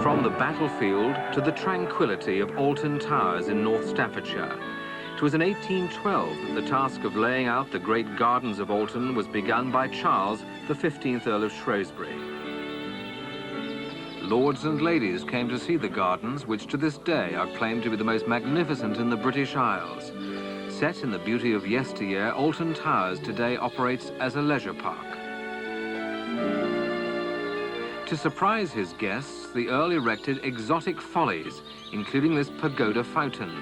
From the battlefield to the tranquility of Alton Towers in North Staffordshire. It was in 1812 that the task of laying out the great gardens of Alton was begun by Charles, the 15th Earl of Shrewsbury. Lords and ladies came to see the gardens, which to this day are claimed to be the most magnificent in the British Isles. Set in the beauty of yesteryear, Alton Towers today operates as a leisure park. To surprise his guests, the Earl erected exotic follies, including this pagoda fountain.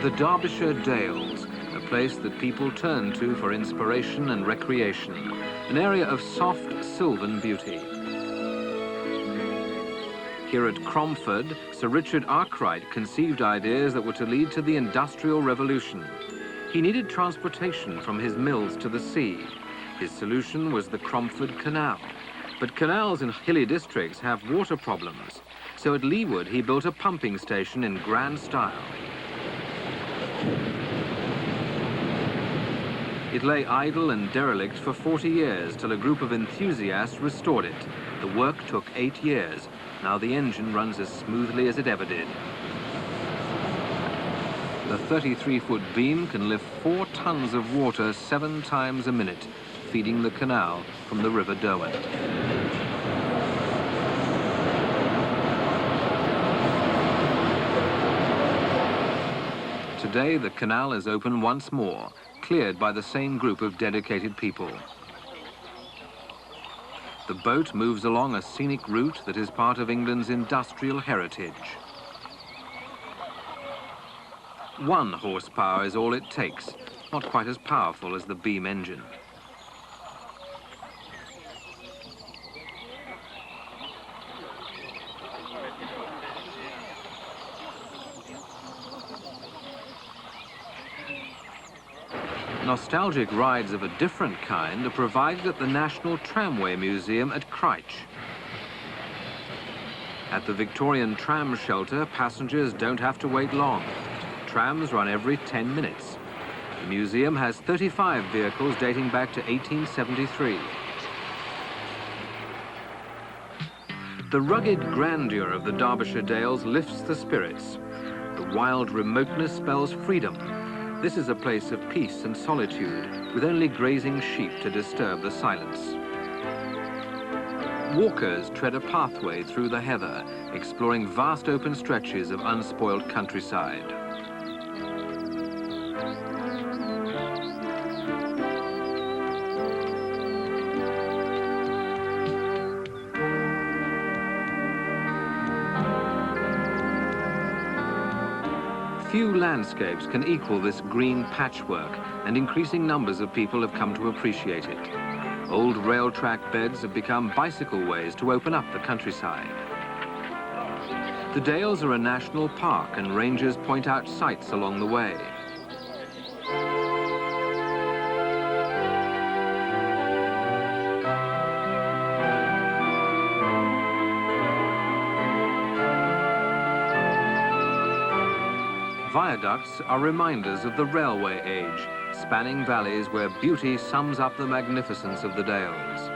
The Derbyshire Dales, a place that people turn to for inspiration and recreation, an area of soft, sylvan beauty. Here at Cromford, Sir Richard Arkwright conceived ideas that were to lead to the Industrial Revolution. He needed transportation from his mills to the sea. His solution was the Cromford Canal. But canals in hilly districts have water problems, so at Leeward he built a pumping station in grand style. It lay idle and derelict for 40 years till a group of enthusiasts restored it. The work took 8 years. Now the engine runs as smoothly as it ever did. The 33-foot beam can lift 4 tons of water 7 times a minute, feeding the canal from the River Derwent. Today, the canal is open once more, cleared by the same group of dedicated people. The boat moves along a scenic route that is part of England's industrial heritage. 1 horsepower is all it takes, not quite as powerful as the beam engine. Nostalgic rides of a different kind are provided at the National Tramway Museum at Cryche. At the Victorian tram shelter, passengers don't have to wait long. Trams run every 10 minutes. The museum has 35 vehicles dating back to 1873. The rugged grandeur of the Derbyshire Dales lifts the spirits. The wild remoteness spells freedom. This is a place of peace and solitude, with only grazing sheep to disturb the silence. Walkers tread a pathway through the heather, exploring vast open stretches of unspoiled countryside. Few landscapes can equal this green patchwork, and increasing numbers of people have come to appreciate it. Old rail track beds have become bicycle ways to open up the countryside. The Dales are a national park, and rangers point out sights along the way. Viaducts are reminders of the railway age, spanning valleys where beauty sums up the magnificence of the Dales.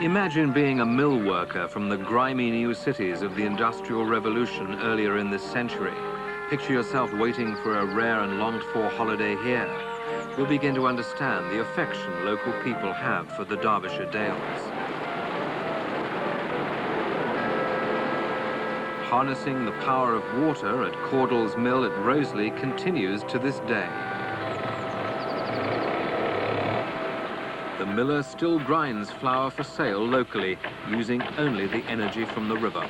Imagine being a mill worker from the grimy new cities of the Industrial Revolution earlier in this century. Picture yourself waiting for a rare and longed-for holiday here. You'll begin to understand the affection local people have for the Derbyshire Dales. Harnessing the power of water at Caudle's Mill at Roseley continues to this day. The miller still grinds flour for sale locally, using only the energy from the river.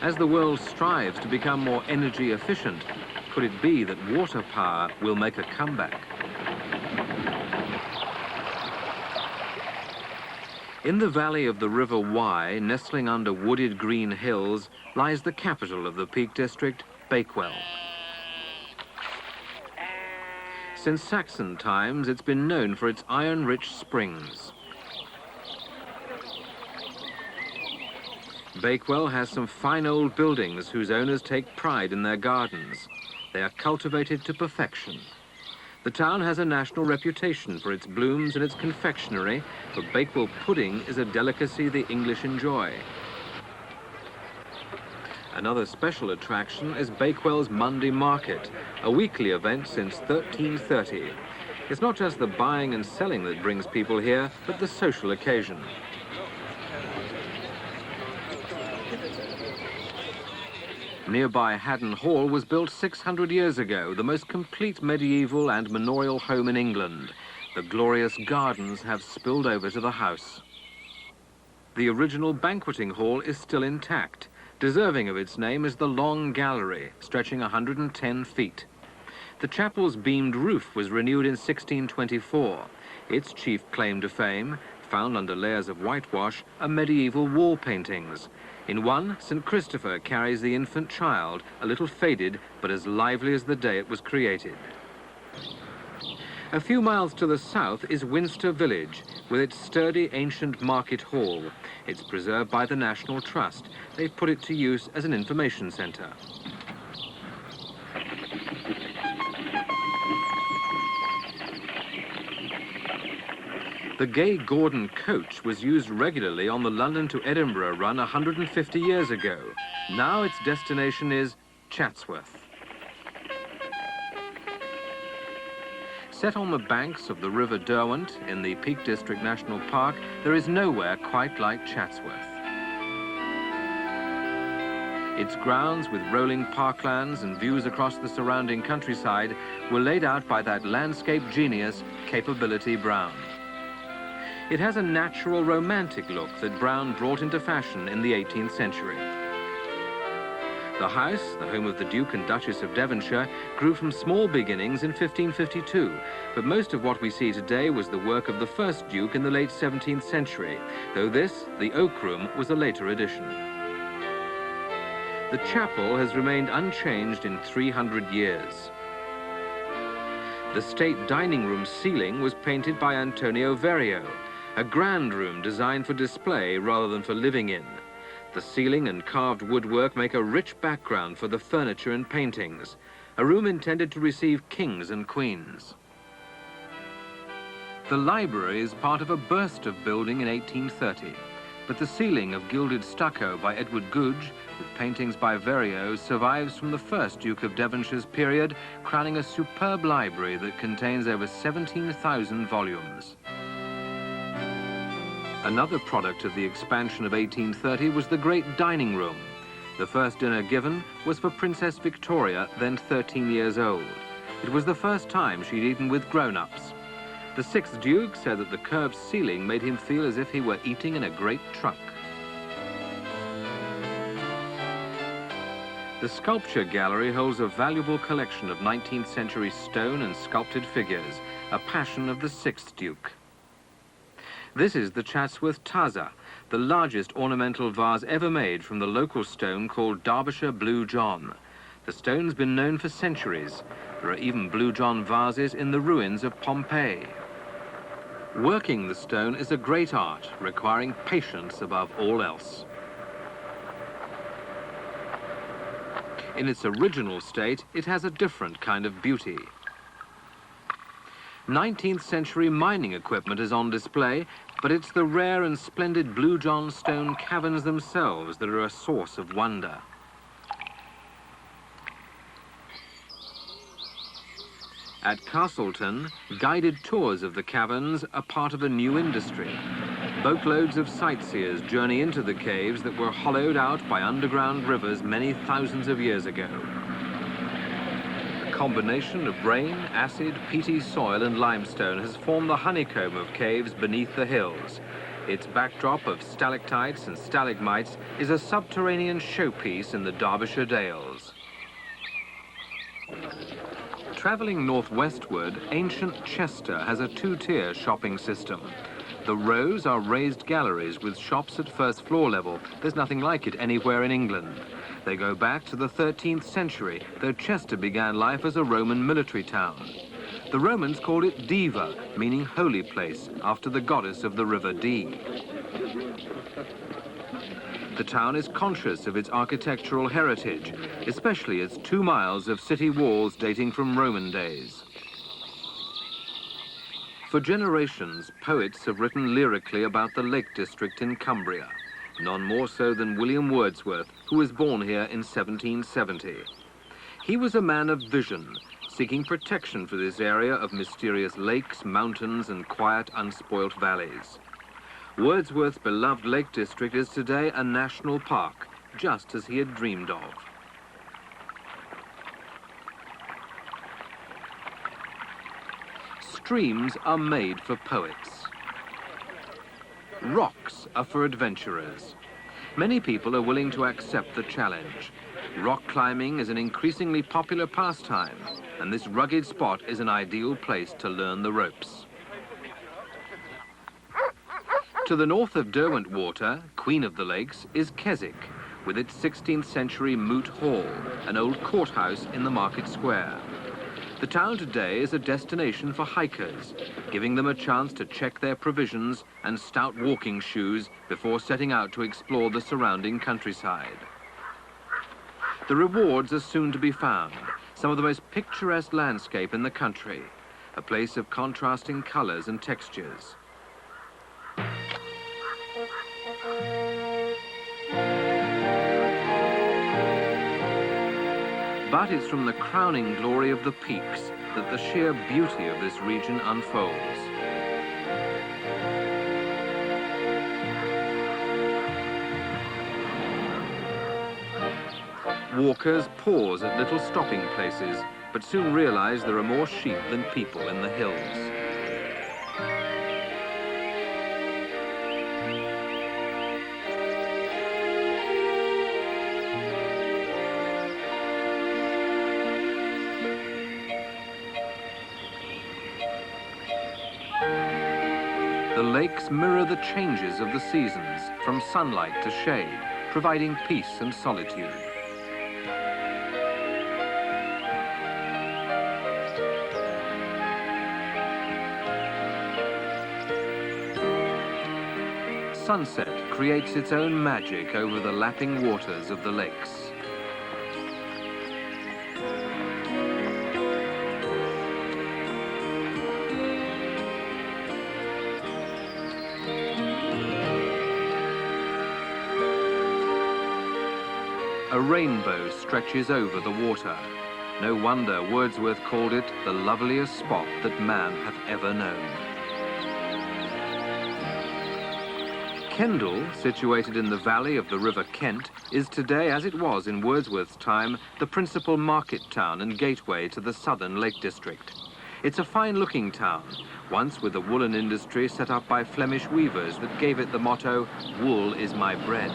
As the world strives to become more energy efficient, could it be that water power will make a comeback? In the valley of the River Wye, nestling under wooded green hills, lies the capital of the Peak District, Bakewell. Since Saxon times, it's been known for its iron-rich springs. Bakewell has some fine old buildings whose owners take pride in their gardens. They are cultivated to perfection. The town has a national reputation for its blooms and its confectionery, for Bakewell pudding is a delicacy the English enjoy. Another special attraction is Bakewell's Monday Market, a weekly event since 1330. It's not just the buying and selling that brings people here, but the social occasion. Nearby Houghton Hall was built 600 years ago, the most complete medieval and manorial home in England. The glorious gardens have spilled over to the house. The original banqueting hall is still intact. Deserving of its name is the Long Gallery, stretching 110 feet. The chapel's beamed roof was renewed in 1624. Its chief claim to fame, found under layers of whitewash, are medieval wall paintings. In one, St. Christopher carries the infant child, a little faded, but as lively as the day it was created. A few miles to the south is Winster village, with its sturdy ancient market hall. It's preserved by the National Trust. They've put it to use as an information centre. The Gay Gordon coach was used regularly on the London to Edinburgh run 150 years ago. Now its destination is Chatsworth. Set on the banks of the River Derwent in the Peak District National Park, there is nowhere quite like Chatsworth. Its grounds, with rolling parklands and views across the surrounding countryside, were laid out by that landscape genius, Capability Brown. It has a natural romantic look that Brown brought into fashion in the 18th century. The house, the home of the Duke and Duchess of Devonshire, grew from small beginnings in 1552, but most of what we see today was the work of the first Duke in the late 17th century, though this, the Oak Room, was a later addition. The chapel has remained unchanged in 300 years. The state dining room ceiling was painted by Antonio Verrio, a grand room designed for display rather than for living in. The ceiling and carved woodwork make a rich background for the furniture and paintings, a room intended to receive kings and queens. The library is part of a burst of building in 1830, but the ceiling of gilded stucco by Edward Goodge, with paintings by Verrio, survives from the first Duke of Devonshire's period, crowning a superb library that contains over 17,000 volumes. Another product of the expansion of 1830 was the great dining room. The first dinner given was for Princess Victoria, then 13 years old. It was the first time she'd eaten with grown-ups. The 6th Duke said that the curved ceiling made him feel as if he were eating in a great trunk. The Sculpture Gallery holds a valuable collection of 19th century stone and sculpted figures, a passion of the 6th Duke. This is the Chatsworth Taza, the largest ornamental vase ever made from the local stone called Derbyshire Blue John. The stone's been known for centuries. There are even Blue John vases in the ruins of Pompeii. Working the stone is a great art, requiring patience above all else. In its original state, it has a different kind of beauty. 19th century mining equipment is on display, but it's the rare and splendid Blue John stone caverns themselves that are a source of wonder. At Castleton, guided tours of the caverns are part of a new industry. Boatloads of sightseers journey into the caves that were hollowed out by underground rivers many thousands of years ago. A combination of rain, acid, peaty soil and limestone has formed the honeycomb of caves beneath the hills. Its backdrop of stalactites and stalagmites is a subterranean showpiece in the Derbyshire Dales. Travelling northwestward, ancient Chester has a two-tier shopping system. The rows are raised galleries with shops at first floor level. There's nothing like it anywhere in England. They go back to the 13th century, though Chester began life as a Roman military town. The Romans called it Diva, meaning holy place, after the goddess of the River Dee. The town is conscious of its architectural heritage, especially its 2 miles of city walls dating from Roman days. For generations, poets have written lyrically about the Lake District in Cumbria, none more so than William Wordsworth, who was born here in 1770. He was a man of vision, seeking protection for this area of mysterious lakes, mountains, and quiet, unspoilt valleys. Wordsworth's beloved Lake District is today a national park, just as he had dreamed of. Streams are made for poets. Rocks are for adventurers. Many people are willing to accept the challenge. Rock climbing is an increasingly popular pastime, and this rugged spot is an ideal place to learn the ropes. To the north of Derwent Water, Queen of the Lakes, is Keswick, with its 16th century Moot Hall, an old courthouse in the market square. The town today is a destination for hikers, giving them a chance to check their provisions and stout walking shoes before setting out to explore the surrounding countryside. The rewards are soon to be found, some of the most picturesque landscape in the country, a place of contrasting colours and textures. But it's from the crowning glory of the peaks that the sheer beauty of this region unfolds. Walkers pause at little stopping places, but soon realize there are more sheep than people in the hills. The lakes mirror the changes of the seasons, from sunlight to shade, providing peace and solitude. Sunset creates its own magic over the lapping waters of the lakes. A rainbow stretches over the water. No wonder Wordsworth called it the loveliest spot that man hath ever known. Kendal, situated in the valley of the River Kent, is today, as it was in Wordsworth's time, the principal market town and gateway to the southern Lake District. It's a fine-looking town, once with a woolen industry set up by Flemish weavers that gave it the motto, "Wool is my bread."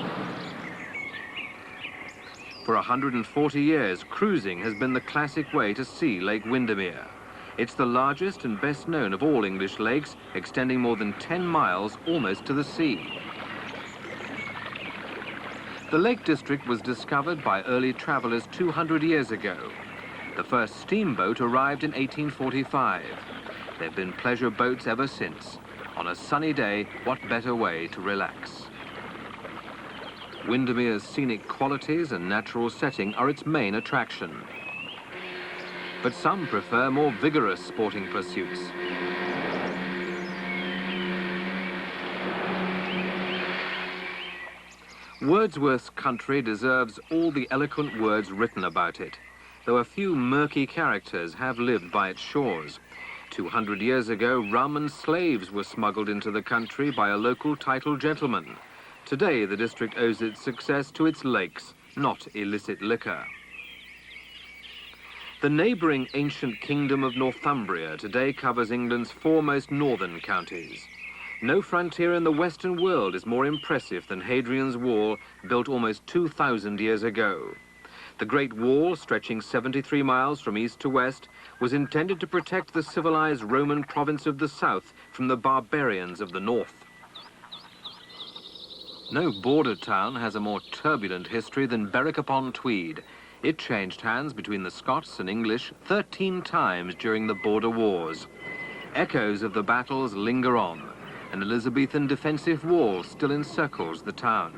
For 140 years, cruising has been the classic way to see Lake Windermere. It's the largest and best known of all English lakes, extending more than 10 miles almost to the sea. The Lake District was discovered by early travellers 200 years ago. The first steamboat arrived in 1845. There have been pleasure boats ever since. On a sunny day, what better way to relax? Windermere's scenic qualities and natural setting are its main attraction. But some prefer more vigorous sporting pursuits. Wordsworth's country deserves all the eloquent words written about it, though a few murky characters have lived by its shores. 200 years ago, rum and slaves were smuggled into the country by a local titled gentleman. Today, the district owes its success to its lakes, not illicit liquor. The neighbouring ancient kingdom of Northumbria today covers England's foremost northern counties. No frontier in the Western world is more impressive than Hadrian's Wall, built almost 2,000 years ago. The Great Wall, stretching 73 miles from east to west, was intended to protect the civilized Roman province of the south from the barbarians of the north. No border town has a more turbulent history than Berwick-upon-Tweed. It changed hands between the Scots and English 13 times during the border wars. Echoes of the battles linger on. An Elizabethan defensive wall still encircles the town.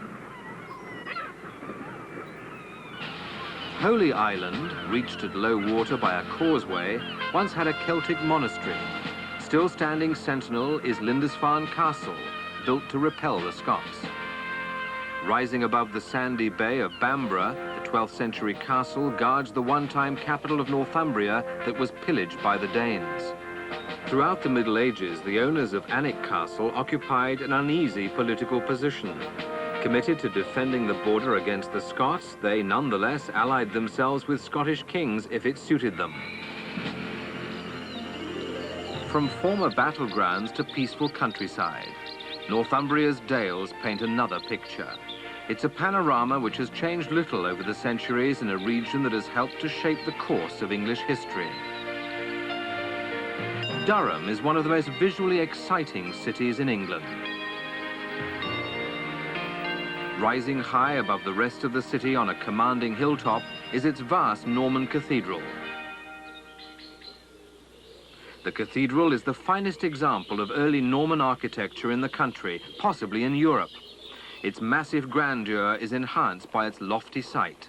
Holy Island, reached at low water by a causeway, once had a Celtic monastery. Still standing sentinel is Lindisfarne Castle, built to repel the Scots. Rising above the sandy bay of Bamborough, the 12th century castle guards the one-time capital of Northumbria that was pillaged by the Danes. Throughout the Middle Ages, the owners of Alnwick Castle occupied an uneasy political position. Committed to defending the border against the Scots, they nonetheless allied themselves with Scottish kings if it suited them. From former battlegrounds to peaceful countryside, Northumbria's Dales paint another picture. It's a panorama which has changed little over the centuries in a region that has helped to shape the course of English history. Durham is one of the most visually exciting cities in England. Rising high above the rest of the city on a commanding hilltop is its vast Norman cathedral. The cathedral is the finest example of early Norman architecture in the country, possibly in Europe. Its massive grandeur is enhanced by its lofty site.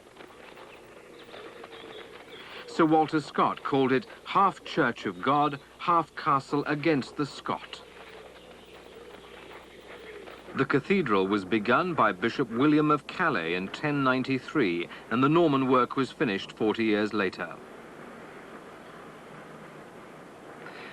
Sir Walter Scott called it half church of God, half castle against the Scot. The cathedral was begun by Bishop William of Calais in 1093, and the Norman work was finished 40 years later.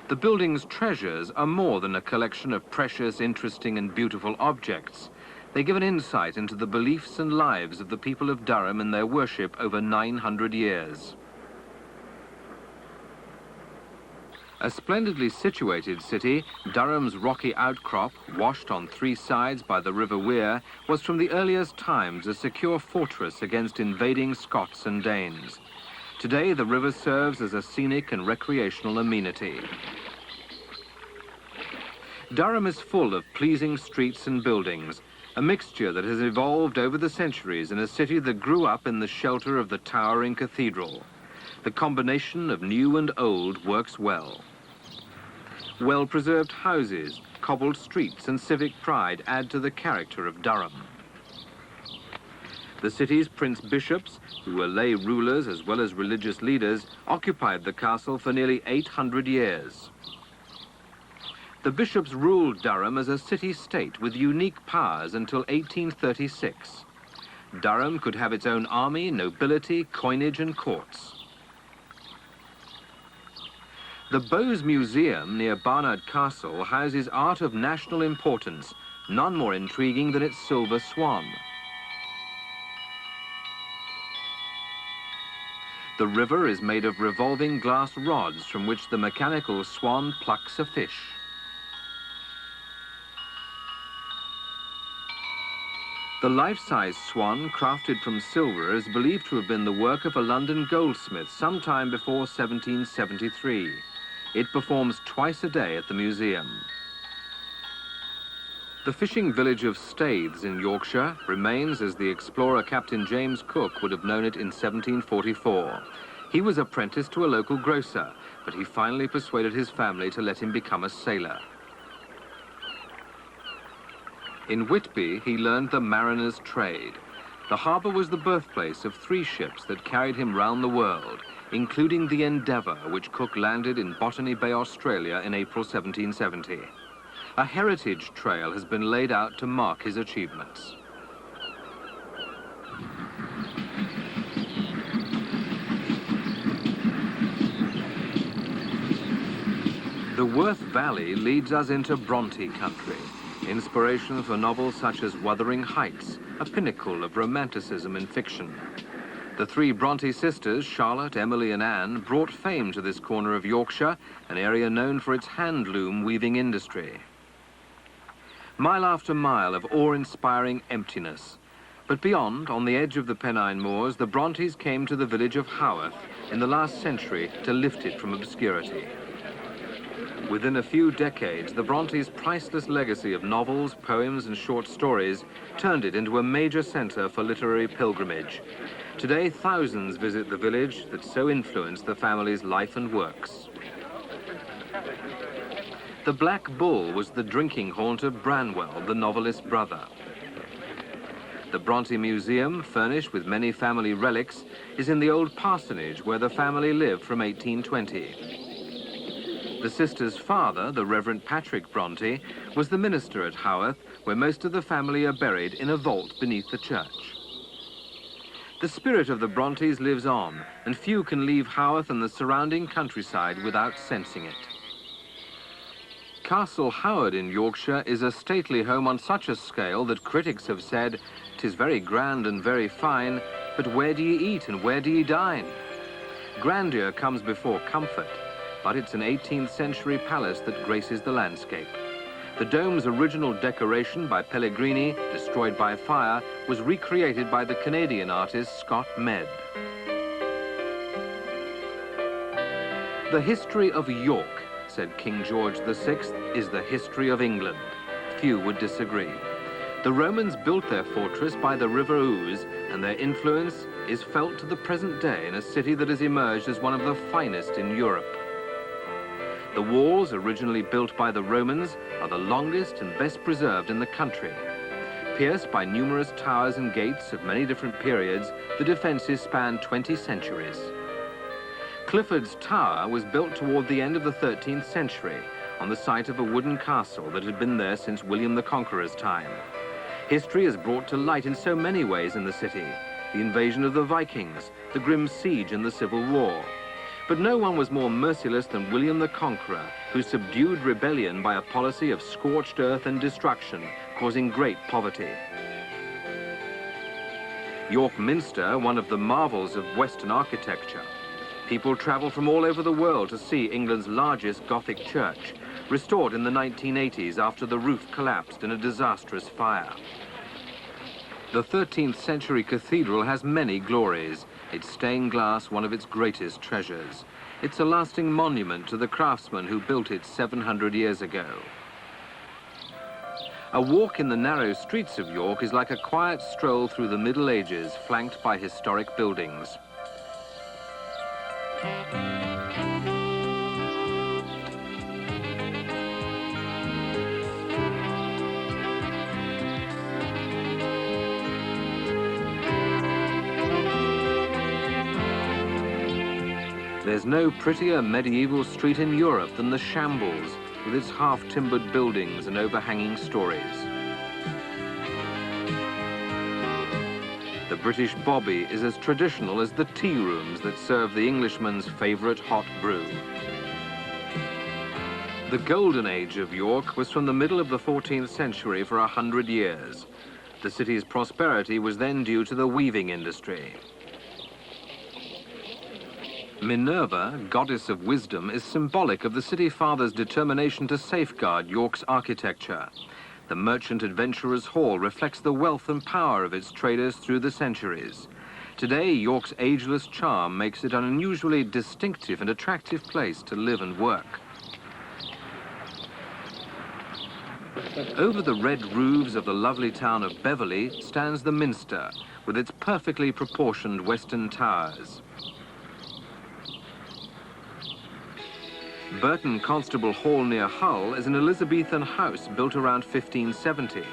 The building's treasures are more than a collection of precious, interesting and beautiful objects. They give an insight into the beliefs and lives of the people of Durham in their worship over 900 years. A splendidly situated city, Durham's rocky outcrop, washed on three sides by the River Wear, was from the earliest times a secure fortress against invading Scots and Danes. Today, the river serves as a scenic and recreational amenity. Durham is full of pleasing streets and buildings, a mixture that has evolved over the centuries in a city that grew up in the shelter of the towering cathedral. The combination of new and old works well. Well-preserved houses, cobbled streets and civic pride add to the character of Durham. The city's prince bishops, who were lay rulers as well as religious leaders, occupied the castle for nearly 800 years. The bishops ruled Durham as a city-state with unique powers until 1836. Durham could have its own army, nobility, coinage and courts. The Bose Museum near Barnard Castle houses art of national importance, none more intriguing than its silver swan. The river is made of revolving glass rods from which the mechanical swan plucks a fish. The life-size swan, crafted from silver, is believed to have been the work of a London goldsmith sometime before 1773. It performs twice a day at the museum. The fishing village of Staithes in Yorkshire remains as the explorer Captain James Cook would have known it in 1744. He was apprenticed to a local grocer, but he finally persuaded his family to let him become a sailor. In Whitby, he learned the mariner's trade. The harbour was the birthplace of 3 ships that carried him round the world, including the Endeavour, which Cook landed in Botany Bay, Australia in April 1770. A heritage trail has been laid out to mark his achievements. The Worth Valley leads us into Bronte country, inspiration for novels such as Wuthering Heights, a pinnacle of romanticism in fiction. The 3 Bronte sisters, Charlotte, Emily and Anne, brought fame to this corner of Yorkshire, an area known for its handloom weaving industry. Mile after mile of awe-inspiring emptiness. But beyond, on the edge of the Pennine Moors, the Brontes came to the village of Haworth in the last century to lift it from obscurity. Within a few decades, the Brontes' priceless legacy of novels, poems and short stories turned it into a major centre for literary pilgrimage. Today, thousands visit the village that so influenced the family's life and works. The Black Bull was the drinking haunt of Branwell, the novelist's brother. The Bronte Museum, furnished with many family relics, is in the old parsonage where the family lived from 1820. The sisters' father, the Reverend Patrick Bronte, was the minister at Haworth, where most of the family are buried in a vault beneath the church. The spirit of the Brontes lives on, and few can leave Haworth and the surrounding countryside without sensing it. Castle Howard in Yorkshire is a stately home on such a scale that critics have said, "'Tis very grand and very fine, but where do ye eat and where do ye dine?" Grandeur comes before comfort, but it's an 18th century palace that graces the landscape. The dome's original decoration by Pellegrini, destroyed by fire, was recreated by the Canadian artist Scott Mead. The history of York, said King George VI, is the history of England. Few would disagree. The Romans built their fortress by the River Ouse, and their influence is felt to the present day in a city that has emerged as one of the finest in Europe. The walls, originally built by the Romans, are the longest and best preserved in the country. Pierced by numerous towers and gates of many different periods, the defences span 20 centuries. Clifford's Tower was built toward the end of the 13th century on the site of a wooden castle that had been there since William the Conqueror's time. History is brought to light in so many ways in the city: the invasion of the Vikings, the grim siege and the Civil War. But no one was more merciless than William the Conqueror, who subdued rebellion by a policy of scorched earth and destruction, causing great poverty. York Minster, one of the marvels of Western architecture. People travel from all over the world to see England's largest Gothic church, restored in the 1980s after the roof collapsed in a disastrous fire. The 13th century cathedral has many glories. Its stained glass, one of its greatest treasures. It's a lasting monument to the craftsmen who built it 700 years ago. A walk in the narrow streets of York is like a quiet stroll through the Middle Ages, flanked by historic buildings. There's no prettier medieval street in Europe than the Shambles, with its half-timbered buildings and overhanging stories. The British bobby is as traditional as the tea rooms that serve the Englishman's favourite hot brew. The golden age of York was from the middle of the 14th century for 100 years. The city's prosperity was then due to the weaving industry. Minerva, goddess of wisdom, is symbolic of the city father's determination to safeguard York's architecture. The Merchant Adventurers' Hall reflects the wealth and power of its traders through the centuries. Today, York's ageless charm makes it an unusually distinctive and attractive place to live and work. Over the red roofs of the lovely town of Beverley stands the Minster, with its perfectly proportioned western towers. Burton Constable Hall near Hull is an Elizabethan house built around 1570.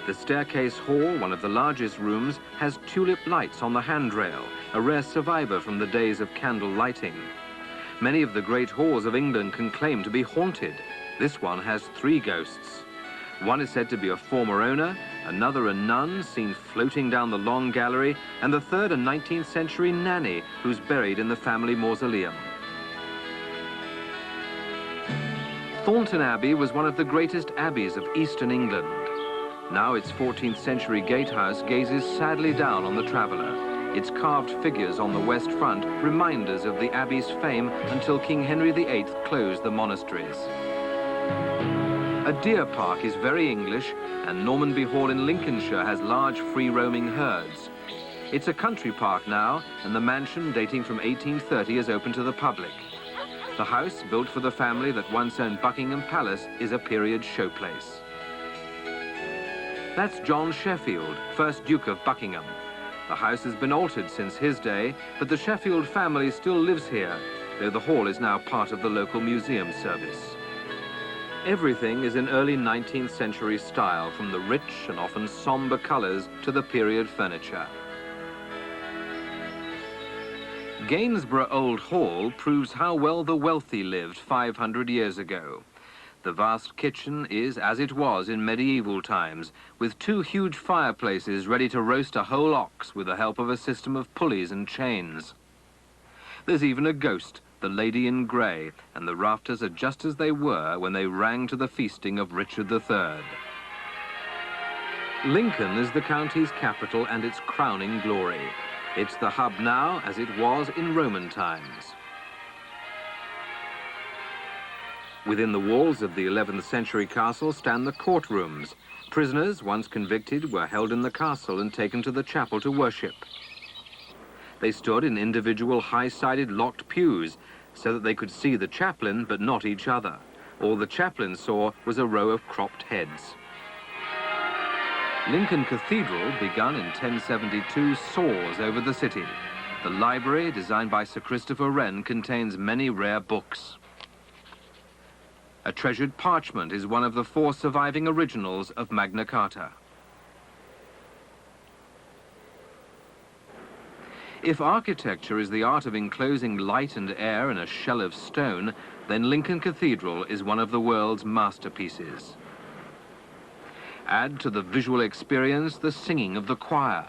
The staircase hall, one of the largest rooms, has tulip lights on the handrail, a rare survivor from the days of candle lighting. Many of the great halls of England can claim to be haunted. This one has 3 ghosts. One is said to be a former owner, another a nun seen floating down the long gallery, and the third a 19th century nanny who's buried in the family mausoleum. Thornton Abbey was one of the greatest abbeys of eastern England. Now its 14th century gatehouse gazes sadly down on the traveller. Its carved figures on the west front remind us of the abbey's fame until King Henry VIII closed the monasteries. A deer park is very English, and Normanby Hall in Lincolnshire has large free-roaming herds. It's a country park now, and the mansion, dating from 1830, is open to the public. The house, built for the family that once owned Buckingham Palace, is a period showplace. That's John Sheffield, 1st Duke of Buckingham. The house has been altered since his day, but the Sheffield family still lives here, though the hall is now part of the local museum service. Everything is in early 19th century style, from the rich and often somber colours to the period furniture. Gainsborough Old Hall proves how well the wealthy lived 500 years ago. The vast kitchen is as it was in medieval times, with 2 huge fireplaces ready to roast a whole ox with the help of a system of pulleys and chains. There's even a ghost, the Lady in Grey, and the rafters are just as they were when they rang to the feasting of Richard III. Lincoln is the county's capital and its crowning glory. It's the hub now as it was in Roman times. Within the walls of the 11th century castle stand the courtrooms. Prisoners, once convicted, were held in the castle and taken to the chapel to worship. They stood in individual high-sided locked pews so that they could see the chaplain but not each other. All the chaplain saw was a row of cropped heads. Lincoln Cathedral, begun in 1072, soars over the city. The library, designed by Sir Christopher Wren, contains many rare books. A treasured parchment is one of the 4 surviving originals of Magna Carta. If architecture is the art of enclosing light and air in a shell of stone, then Lincoln Cathedral is one of the world's masterpieces. Add to the visual experience the singing of the choir.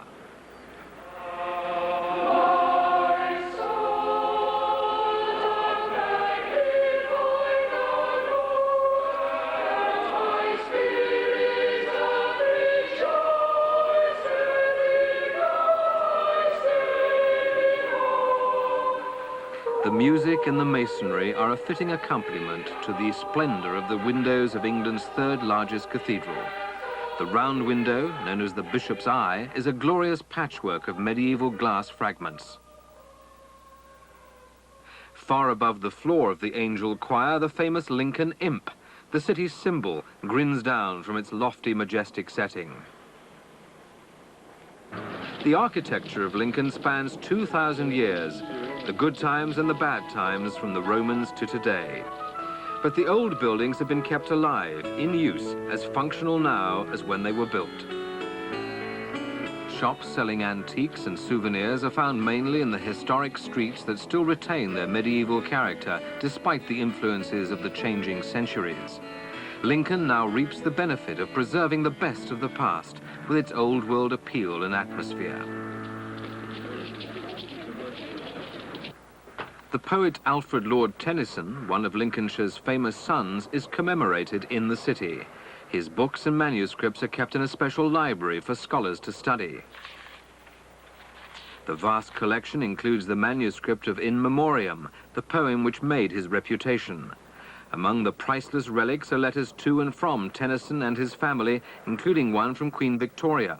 The music and the masonry are a fitting accompaniment to the splendor of the windows of England's 3rd largest cathedral. The round window, known as the Bishop's Eye, is a glorious patchwork of medieval glass fragments. Far above the floor of the angel choir, the famous Lincoln imp, the city's symbol, grins down from its lofty, majestic setting. The architecture of Lincoln spans 2,000 years, the good times and the bad times from the Romans to today. But the old buildings have been kept alive, in use, as functional now as when they were built. Shops selling antiques and souvenirs are found mainly in the historic streets that still retain their medieval character despite the influences of the changing centuries. Lincoln now reaps the benefit of preserving the best of the past with its old world appeal and atmosphere. The poet Alfred Lord Tennyson, one of Lincolnshire's famous sons, is commemorated in the city. His books and manuscripts are kept in a special library for scholars to study. The vast collection includes the manuscript of In Memoriam, the poem which made his reputation. Among the priceless relics are letters to and from Tennyson and his family, including one from Queen Victoria.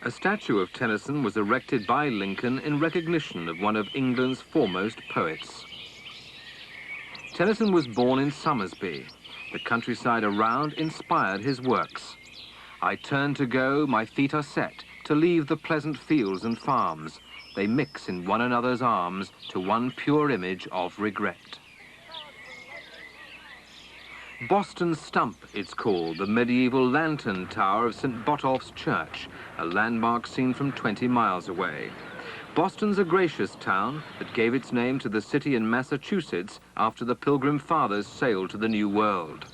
A statue of Tennyson was erected by Lincoln in recognition of one of England's foremost poets. Tennyson was born in Somersby. The countryside around inspired his works. I turn to go, my feet are set, to leave the pleasant fields and farms. They mix in one another's arms to one pure image of regret. Boston Stump, it's called, the medieval lantern tower of St. Botolph's Church, a landmark seen from 20 miles away. Boston's a gracious town that gave its name to the city in Massachusetts after the Pilgrim Fathers sailed to the New World.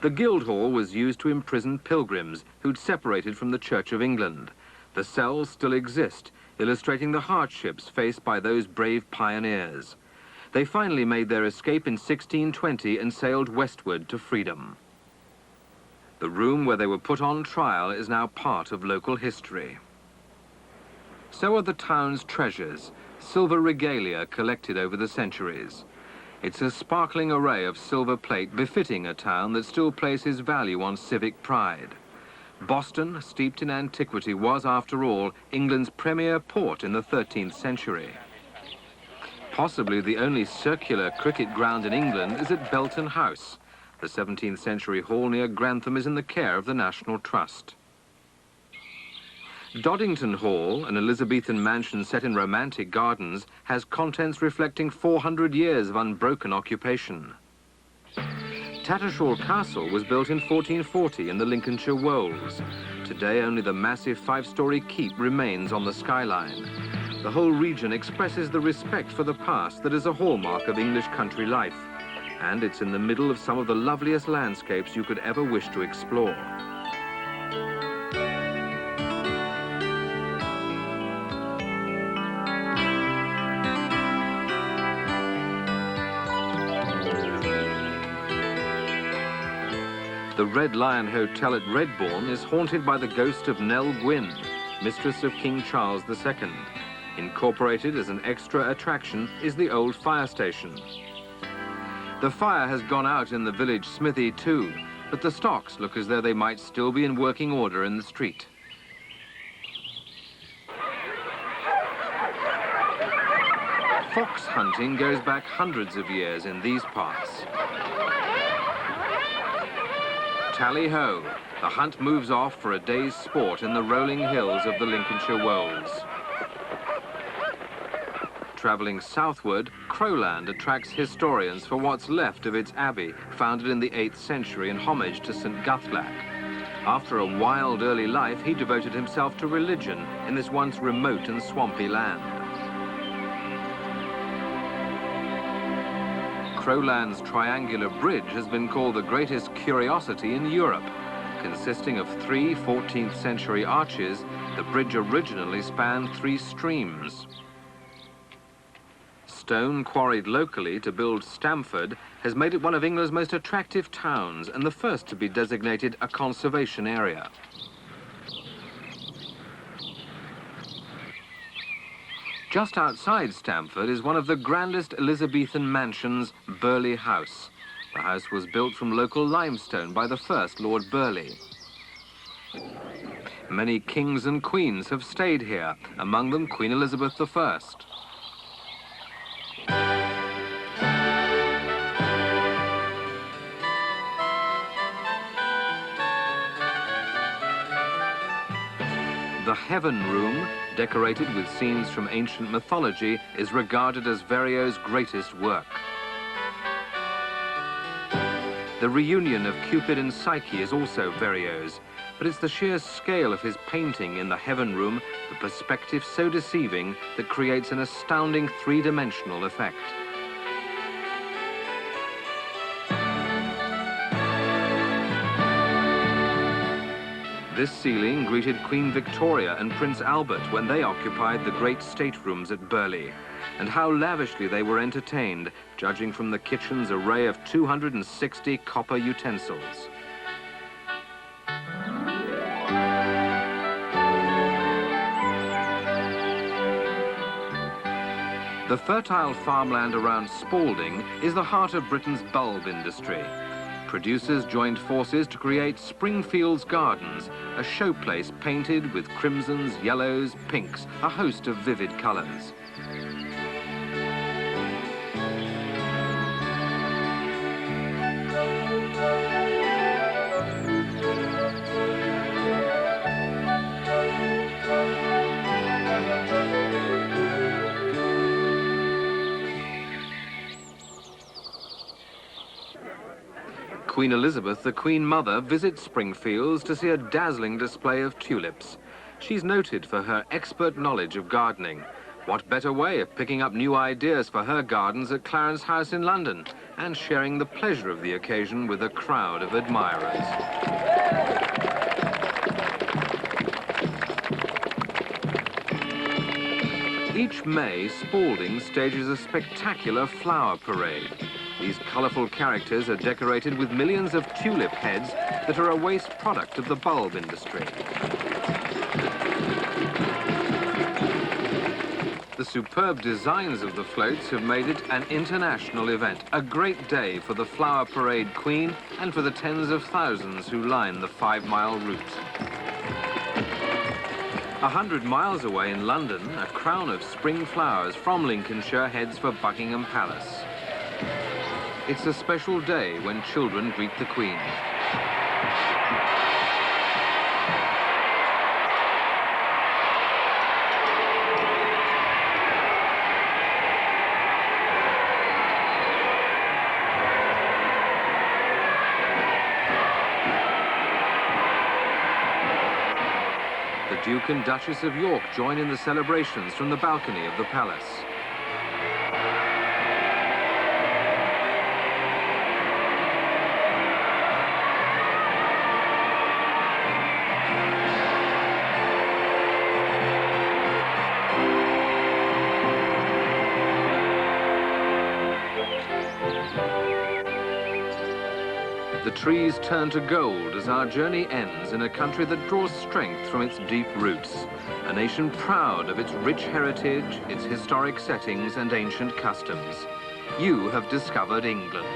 The Guildhall was used to imprison pilgrims who'd separated from the Church of England. The cells still exist, illustrating the hardships faced by those brave pioneers. They finally made their escape in 1620 and sailed westward to freedom. The room where they were put on trial is now part of local history. So are the town's treasures, silver regalia collected over the centuries. It's a sparkling array of silver plate befitting a town that still places value on civic pride. Boston, steeped in antiquity, was, after all, England's premier port in the 13th century. Possibly the only circular cricket ground in England is at Belton House. The 17th century hall near Grantham is in the care of the National Trust. Doddington Hall, an Elizabethan mansion set in romantic gardens, has contents reflecting 400 years of unbroken occupation. Tattershall Castle was built in 1440 in the Lincolnshire Wolds. Today only the massive 5-storey keep remains on the skyline. The whole region expresses the respect for the past that is a hallmark of English country life, and it's in the middle of some of the loveliest landscapes you could ever wish to explore. The Red Lion Hotel at Redbourne is haunted by the ghost of Nell Gwynn, mistress of King Charles II. Incorporated as an extra attraction is the old fire station. The fire has gone out in the village smithy too, but the stocks look as though they might still be in working order in the street. Fox hunting goes back hundreds of years in these parts. Tally-ho! The hunt moves off for a day's sport in the rolling hills of the Lincolnshire Wolds. Travelling southward, Crowland attracts historians for what's left of its abbey, founded in the 8th century in homage to St. Guthlac. After a wild early life, he devoted himself to religion in this once remote and swampy land. Crowland's triangular bridge has been called the greatest curiosity in Europe. Consisting of 3 14th century arches, the bridge originally spanned 3 streams. Stone quarried locally to build Stamford has made it one of England's most attractive towns and the first to be designated a conservation area. Just outside Stamford is one of the grandest Elizabethan mansions, Burghley House. The house was built from local limestone by the first Lord Burghley. Many kings and queens have stayed here, among them Queen Elizabeth I. The Heaven Room, decorated with scenes from ancient mythology, is regarded as Verrio's greatest work. The reunion of Cupid and Psyche is also Verrio's, but it's the sheer scale of his painting in the Heaven Room, the perspective so deceiving that creates an astounding 3-dimensional effect. This ceiling greeted Queen Victoria and Prince Albert when they occupied the great staterooms at Burghley, and how lavishly they were entertained, judging from the kitchen's array of 260 copper utensils. The fertile farmland around Spalding is the heart of Britain's bulb industry. Producers joined forces to create Springfield's Gardens, a showplace painted with crimsons, yellows, pinks, a host of vivid colours. Queen Elizabeth, the Queen Mother, visits Springfields to see a dazzling display of tulips. She's noted for her expert knowledge of gardening. What better way of picking up new ideas for her gardens at Clarence House in London and sharing the pleasure of the occasion with a crowd of admirers. Each May, Spalding stages a spectacular flower parade. These colourful characters are decorated with millions of tulip heads that are a waste product of the bulb industry. The superb designs of the floats have made it an international event, a great day for the flower parade queen and for the tens of thousands who line the 5-mile route. 100 miles away in London, a crown of spring flowers from Lincolnshire heads for Buckingham Palace. It's a special day when children greet the Queen. The Duke and Duchess of York join in the celebrations from the balcony of the palace. The trees turn to gold as our journey ends in a country that draws strength from its deep roots, a nation proud of its rich heritage, its historic settings and ancient customs. You have discovered England.